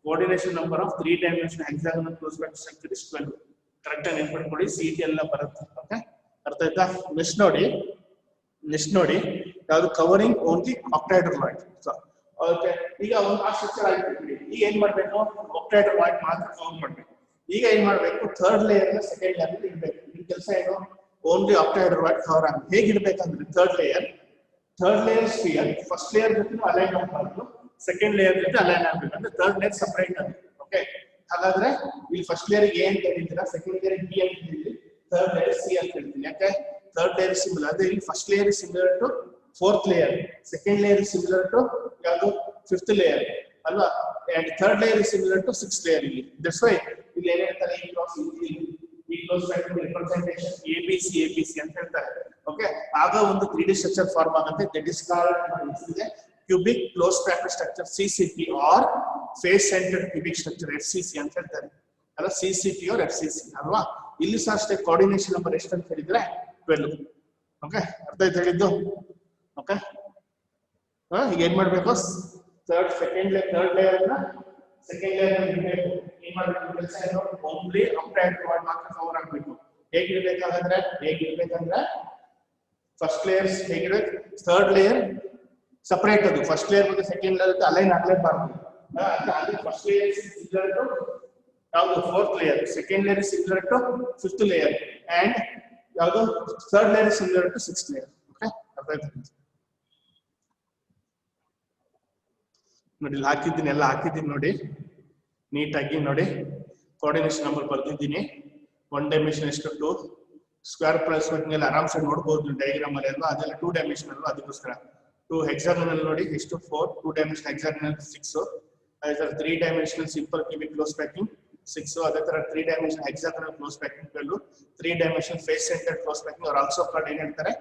coordination number of 3 dimensional hexagonal close packed structure is 12. Correct ಆಗಿ ನೆನ್ಪಿಟ್ಕೊಳ್ಳಿ, CT ಎಲ್ಲ ಬರುತ್ತೆ. ಓಕೆ, ಅರ್ಥ ಆಯ್ತಾ? ನೆಕ್ಸ್ಟ್ ನೋಡಿ ಯಾವುದು, ಕವರಿಂಗ್ ಓನ್ಲಿ ಆಕ್ಟಾಹೆಡ್ರಲಾಯ್ಡ್. ಸೊ ಓಕೆ, ಈಗ ಒಂದು ಆ ಸ್ಟ್ರಕ್ಚರ್ ಆಗಿಬಿಟ್ಬಿಡಿ. ಈಗ ಏನ್ ಮಾಡ್ಬೇಕು, ಆಕ್ಟೈಡಲ್ ವಾಯ್ಡ್ ಮಾತ್ರ ಕೌಂಟ್ ಮಾಡ್ಬೇಕು. ಈಗ ಏನ್ ಮಾಡ್ಬೇಕು, ಥರ್ಡ್ ಲೇಯರ್ ಸೆಕೆಂಡ್ ಲೇಯರ್ ಇಡ್ಬೇಕು. ನಿಮ್ ಕೆಲಸ ಏನು, ಓನ್ಲಿ ಆಕ್ಟೈಡಲ್ ವಾಯ್ಡ್ ಕವರ್ ಆಗಿ ಹೇಗೆ ಇಡ್ಬೇಕಂದ್ರೆ third layer sphere first layer ಜೊತೆ ಅಲೈನ್ ಆಗಬಾರ್ದು, ಸೆಕೆಂಡ್ ಲೇಯರ್ ಜೊತೆ ಅಲೈನ್ ಆಗ್ಬೇಕು. ಅಂದ್ರೆ ಥರ್ಡ್ ಲೇಯರ್ ಸಪರೇಟ್ ಆಗುತ್ತೆ. ಓಕೆ, ಹಾಗಾದ್ರೆ ಇಲ್ಲಿ ಫಸ್ಟ್ ಲೇಯರ್ ಎ ಅಂತ ಹೇಳಿದ್ದೀರಾ, ಸೆಕೆಂಡ್ ಲೇಯರ್ ಬಿ ಅಂತ ಹೇಳಿದ್ರಿ, ಥರ್ಡ್ ಲೇಯರ್ ಸಿ ಅಂತ ಹೇಳ್ತೀನಿ. ಯಾಕೆ ಥರ್ಡ್ ಲೇಯರ್ ಸಿಮಿಲರ್ ಅಂದ್ರೆ ಇಲ್ಲಿ first layer similar to fourth layer, second layer similar to ಯಾವುದು ಫಿಫ್ತ್ ಲೇಯರ್ ಅಲ್ವಾ, and third layer similar to six layer. ಇಲ್ಲಿ ದಟ್ಸ್ ವೈ ಇಲ್ಲಿ ಏನ್ ಹೇಳ್ತಾರೆ, ಈ ಕ್ಲೋಸ್ ಫ್ಯಾಕ್ಟರ್ ರಿಪ್ರೆಸೆಂಟೇಷನ್ ಎಬಿಸಿ ಅಂತ ಹೇಳ್ತಾರೆ. ಓಕೆ, ಆಗ ಒಂದು 3D ಸ್ಟ್ರಕ್ಚರ್ ಫಾರ್ಮ್ ಆಗುತ್ತೆ. That is called cubic close factor structure CCP or face centred cubic structure FCC ಅಂತ ಹೇಳ್ತಾರೆ ಅಲ್ಲ, ಸಿಸಿಪಿ ಆರ್ ಎಫ್ಸಿಸಿ ಅಲ್ವಾ. ಇಲ್ಲಿ ಸಹ ಅಷ್ಟೇ ಕೋಆರ್ಡಿನೇಷನ್ ನಂಬರ್ ಎಷ್ಟು ಅಂತ ಹೇಳಿದ್ರೆ 12. ಓಕೆ, ಅರ್ಥ ಆಯ್ತು ಹೇಳಿದ್ದು. ಓಕೆ, ಈಗ ಏನ್ ಮಾಡ್ಬೇಕು, ಸೆಕೆಂಡ್ ಲೇಯರ್ ಸೆಕೆಂಡ್ ಲೇಯರ್ ಇಡಬೇಕು. ಏನ್ ಮಾಡ್ಬೇಕು ಕೆಲಸ ಏನು, ಓನ್ಲಿ ಆಕ್ಟೈಡಲ್ ವಾಯ್ಡ್ ಮಾತ್ರ ಕವರ್ ಆಗಬೇಕು. ಹೇಗಿರ್ಬೇಕಂದ್ರೆ ಫಸ್ಟ್ ಲೇಯರ್ಸ್ ಹೇಗಿರ್ಬೇಕು, ಥರ್ಡ್ ಲೇಯರ್ ಸಪರೇಟ್, ಅದು ಫಸ್ಟ್ ಲೇಯರ್ ಮತ್ತೆ ಸೆಕೆಂಡ್ ಲೇಯರ್ ಅಲೈನ್ ಆಗಲೇಬಾರ್ದು. ಫಸ್ಟ್ ಲೇಯರ್ ಸಿಮಿಲರ್ ಟು ಯಾವುದು fourth layer, second layer similar to fifth layer, and ಯಾವುದು third layer similar to six layer. Okay, ಅರ್ಥ ಆಯ್ತು ನೋಡಿ. ಇಲ್ಲಿ ಹಾಕಿದ್ದೀನಿ, ಎಲ್ಲ ಹಾಕಿದ್ದೀನಿ ನೋಡಿ, ನೀಟಾಗಿ ನೋಡಿ. Coordination number ಬರ್ತಿದ್ದೀನಿ. 1 ಡೈಮೆನ್ಷನ್ ಎಷ್ಟು 2, ಸ್ಕ್ವೇರ್ ಪ್ಲಸ್ ಮೇಲೆ ಆರಾಮ್ಸೆ ನೋಡ್ಬೋದು ಡಯಾಗ್ರಾಮ್ ಅಲ್ಲಿ ಅಲ್ವಾ. ಅದೆಲ್ಲ 2 ಡೈಮೆನ್ಷನ್ ಅಲ್ವಾ, ಅದಕ್ಕೋಸ್ಕರ 2 ಹೆಕ್ಸಾಗೋನಲ್ ನೋಡಿ ಎಷ್ಟು 4, 2 ಡೈಮೆನ್ಷನ್ ಹೆಕ್ಸಾಗೋನಲ್ 6, ಅದೇ ತರ 3 dimensional simple cubic close packing 6, ಅದೇ ತರ 3 dimension hexagonal close packing 12, 3 dimension face centred close packing are also called ಏನ್ ಹೇಳ್ತಾರೆ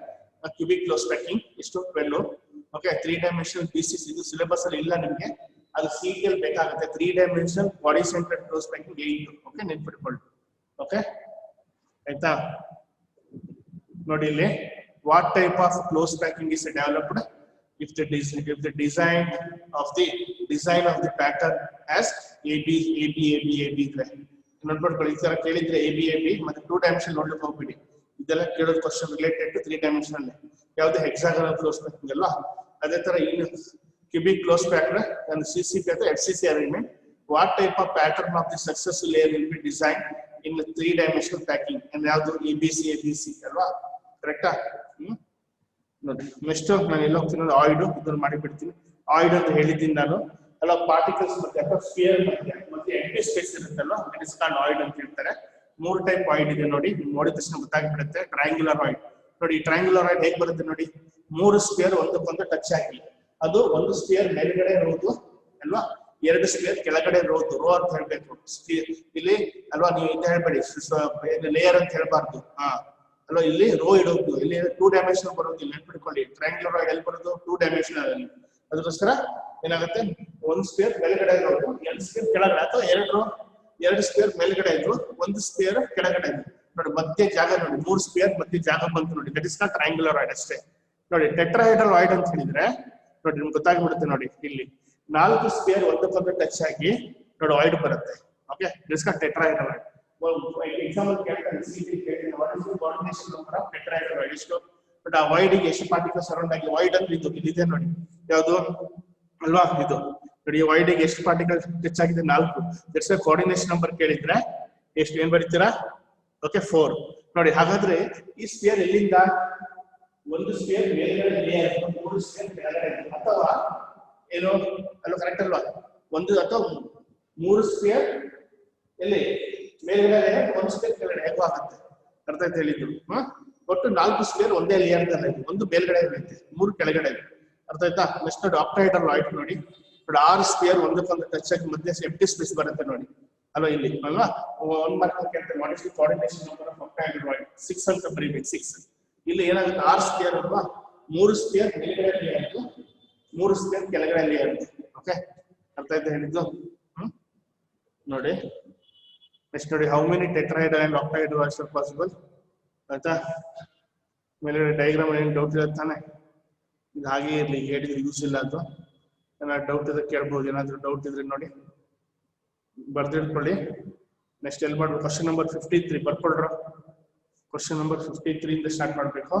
ಕ್ಯೂಬಿಕ್ ಕ್ಲೋಸ್ ಪ್ಯಾಕಿಂಗ್ ಎಷ್ಟು 12. ಓಕೆ, 3 ಡೈಮೆನ್ಷನಲ್ ಬಿಸಿಸ್ ಇದು ಸಿಲೆಬಸ್ ಅಲ್ಲಿ ಇಲ್ಲ ನಿಮಗೆ, ಅದು ಸಿಟಿಎಲ್ ಬೇಕಾಗುತ್ತೆ. 3 dimensional body centred close packing 8. Okay, ನೆನ್ಪಿಟ್ಕೊಳ್ಳಿ. ಓಕೆ ಆಯ್ತಾ, ನೋಡಿ ಇಲ್ಲಿ what type of close packing is developed if the design of the pattern as AB ಇದ್ರೆ ನೋಡ್ಬಿಟ್ಕೊಳ್ಳಿ. ಈ ತರ ಕೇಳಿದ್ರೆ AB ಮತ್ತೆ 2 ಡೈಮೆನ್ಷನ್ ನೋಡ್ಲಿಕ್ಕೆ ಹೋಗ್ಬಿಡಿ. ಇದೆಲ್ಲ ಕೇಳೋದು ಕ್ವಶನ್ ರಿಲೇಟೆಡ್ ಟು 3 ಡೈಮೆನ್ಷನಲ್. ಯಾವ್ದು ಹೆಕ್ಸಾಗೋನಲ್ ಕ್ಲೋಸ್ ಪ್ಯಾಕಿಂಗ್ ಅಲ್ವಾ, ಅದೇ ತರ ಇನ್ನು cubic close pattern and CCP ಅಥವಾ FCC arrangement. What type of pattern of the successive layer will be designed in the 3 dimensional packing and ಯಾವುದು ABC ಅಲ್ವಾ, ಕರೆಕ್ಟಾ. ನೋಡಿ ನೆಕ್ಸ್ಟ್ ನಾನು ಎಲ್ಲ ಹೋಗ್ತೀನಿ, ಆಯ್ಡ್ ಇದನ್ನು ಮಾಡಿಬಿಡ್ತೀನಿ. ಆಯ್ಡ್ ಅಂತ ಹೇಳಿದ್ದೀನಿ ನಾನು ಅಲ್ಲ, ಪಾರ್ಟಿಕಲ್ಸ್ ಮತ್ತೆ ಅಥವಾ ಸ್ಫಿಯರ್ ಮತ್ತೆ ಎಂಟಿ ಸ್ಪೇಸ್ ಇರುತ್ತಲ್ಲ, ಇಟ್ ಇಸ್ ಕಾಲ್ಡ್ ಆಯ್ಡ್ ಅಂತ ಹೇಳ್ತಾರೆ. 3 ಟೈಪ್ ಆಯ್ಡ್ ಇದೆ ನೋಡಿ, ನೋಡಿದ ತಕ್ಷಣ ಗೊತ್ತಾಗ್ಬಿಡುತ್ತೆ. ಟ್ರಯಾಂಗ್ಯುಲರ್ ಆಯ್ಡ್ ನೋಡಿ, ಟ್ರಯಾಂಗ್ಯುಲರ್ ಆಯ್ಡ್ ಹೇಗೆ ಬರುತ್ತೆ ನೋಡಿ, 3 ಸ್ಫಿಯರ್ ಒಂದಕ್ಕೊಂದು ಟಚ್ ಆಗಿ, ಅದು ಒಂದು ಸ್ಫಿಯರ್ ಮೇಲ್ಗಡೆ ಇರೋದು ಅಲ್ವಾ, 2 ಸ್ಫಿಯರ್ ಕೆಳಗಡೆ ಇರೋದು, ರೋ ಅಂತ ಹೇಳ್ಬೇಕು ಇಲ್ಲಿ ಅಲ್ವಾ. ನೀವು ಇದು ಹೇಳ್ಬೇಡಿ ಲೇಯರ್ ಅಂತ ಹೇಳ್ಬಾರ್ದು ಅಲ್ವಾ, ಇಲ್ಲಿ ರೋ ಇಡೋದು, ಇಲ್ಲಿ 2 ಡೈಮೆನ್ಷನಲ್ ಬರೋದು. ಇಲ್ಲಿ ನೆನ್ಪಿಟ್ಕೊಳ್ಳಿ, ಟ್ರಯಾಂಗ್ಯುಲರ್ ಆಯ್ಡ್ ಎಲ್ಲಿ ಬರೋದು 2 ಡೈಮೆನ್ಷನಲ್ ಅಲ್ಲಿ. ಅದಕ್ಕೋಸ್ಕರ ಏನಾಗುತ್ತೆ, 1 ಸ್ಫಿಯರ್ ಮೇಲ್ಗಡೆ ಇರೋದು, 2 ಸ್ಫಿಯರ್ ಕೆಳಗಡೆ, ಅಥವಾ 2 ಸ್ಫಿಯರ್ ಮೇಲ್ಗಡೆ ಇದ್ರು, 1 ಸ್ಫಿಯರ್ ಕೆಳಗಡೆ ಇದ್ರು ನೋಡಿ. ಮಧ್ಯೆ ಜಾಗ ನೋಡಿ, 3 ಸ್ಫಿಯರ್ ಮಧ್ಯೆ ಜಾಗ ಬಂತು ನೋಡಿ, ದಟ್ ಇಸ್ ಕಾಲ್ಡ್ ಟ್ರಯಾಂಗ್ಯುಲರ್ ಆಯ್ಡ್ ಅಷ್ಟೇ. ನೋಡಿ ಟೆಟ್ರಾಹೆಡ್ರಲ್ ಆಯ್ಡ್ ಅಂತ ಹೇಳಿದ್ರೆ ನೋಡಿ ನಿಮ್ಗೆ ಗೊತ್ತಾಗ್ಬಿಡುತ್ತೆ. ನೋಡಿ ಇಲ್ಲಿ 4 ಸ್ಫಿಯರ್ ಒಂದಕ್ಕೊಂದು ಟಚ್ ಆಗಿ ನೋಡಿ ಆಯ್ಡ್ ಬರುತ್ತೆ. Okay, this is called tetrahedral void. Example ಕೇಳ್ತಾರೆ, ಸಿಟಿ ಕೇಳ್ತಾರೆ, what is the coordination number of tetrahedral void ಎಷ್ಟು, ಬಟ್ ಆ ವಾಯ್ಡ್ ಗೆ ಎಷ್ಟು ಪಾರ್ಟಿಕಲ್ಸ್ ಸರೌಂಡ್ ಆಗಿ, ವಾಯ್ಡ್ ಅಂದ್ರೆ ಇಲ್ಲಿದೆ ನೋಡಿ, ಯಾವುದು ಅಲ್ವಾ ಇದು ನೋಡಿ, ವಾಯ್ಡ್ ಗೆ ಎಷ್ಟು ಪಾರ್ಟಿಕಲ್ಸ್ ಟಚ್ ಆಗಿದೆ 4. ದಟ್ಸ್ ಕೋಆರ್ಡಿನೇಷನ್ ನಂಬರ್ ಕೇಳಿದ್ರೆ ಎಷ್ಟು ಏನ್ ಬರೀತೀರಾ, ಓಕೆ 4 ನೋಡಿ. ಹಾಗಾದ್ರೆ ಈ ಸ್ಫಿಯರ್ ಎಲ್ಲಿಂದ, 1 ಸ್ಫಿಯರ್ ಮೇಲ್ಗಡೆ ಲೇಯರ್, 3 ಸ್ಫಿಯರ್ ಕೆಳಗಡೆ, ಅಥವಾ ಏನು ಅಲ್ವಾ, ಕರೆಕ್ಟ್ ಅಲ್ವಾ, 1 ಅಥವಾ 3 ಸ್ಫಿಯರ್ ಎಲ್ಲಿ ಮೇಲ್ಗಡೆ ಲೇಯರ್, 1 ಸ್ಫಿಯರ್ ಕೆಳಗಡೆ, ಹೇಗೂ ಆಗುತ್ತೆ. ಅರ್ಥ ಆಯ್ತು ಹೇಳಿದ್ದು. ಒಟ್ಟು 4 ಸ್ಫಿಯರ್ ಒಂದೇ ಲೇಯರ್ ದಲ್ಲಿ, 1 ಮೇಲ್ಗಡೆ ಇರುತ್ತೆ, 3 ಕೆಳಗಡೆ. ಅರ್ಥ ಆಯ್ತಾ. ನೆಕ್ಸ್ಟ್ ನೋಡಿ ಆಕ್ಟೈಡಲ್ ಆಯ್ಡ್ ನೋಡಿ, 6 ಸ್ಫಿಯರ್ ಒಂದಕ್ಕೊಂದು ಟಚ್ ಆಗಿ ಮಧ್ಯೆ ಎಂಟಿ ಸ್ಪೇಸ್ ಬರುತ್ತೆ ನೋಡಿ ಅಲ್ವಾ, ಇಲ್ಲಿ ಅಲ್ವಾ. 1 ಮಾರ್ಕ್ ಕೇಳ್ತಾರೆ, what is the coordination number of octahedral void, 6 ಅಂತ ಬರೀಬೇಕು. 6 ಇಲ್ಲಿ ಏನಾಗುತ್ತೆ, 6 ಸ್ಫಿಯರ್ ಅಲ್ವಾ, 3 ಸ್ಫಿಯರ್ ಮೇಲ್ಗಡೆ ಲೇಯರ್, 3 ಸ್ಫಿಯರ್ ಕೆಳಗಡೆ ಲೇಯರ್. ಓಕೆ, ಅರ್ಥ ಆಯ್ತಾ ಹೇಳಿದ್ದು. ನೋಡಿ ನೆಕ್ಸ್ಟ್ ನೋಡಿ, how many tetrahedral and octahedral voids are possible. ಆಯ್ತಾ, ಮೇಲೆ ಡಯಾಗ್ರಾಮ್ ಏನು ಡೌಟ್ ಇರುತ್ತೆ ತಾನೆ, ಇದು ಹಾಗೆ ಇರಲಿ, ಹೇಳಿದ್ರೆ ಯೂಸ್ ಇಲ್ಲ. ಅದು ಏನಾದ್ರು ಡೌಟ್ ಇದ್ರೆ ಕೇಳ್ಬೋದು, ಏನಾದ್ರು ಡೌಟ್ ಇದ್ರೆ ನೋಡಿ ಬರ್ದಿಟ್ಕೊಳ್ಳಿ. ನೆಕ್ಸ್ಟ್ ಎಲ್ಲಿ ಮಾಡ್ಬೇಕು, ಕ್ವಶನ್ ನಂಬರ್ 53 ಬರ್ಕೊಳ್ರ. ಕ್ವಶನ್ ನಂಬರ್ 53 ಇಂದ ಸ್ಟಾರ್ಟ್ ಮಾಡ್ಬೇಕು.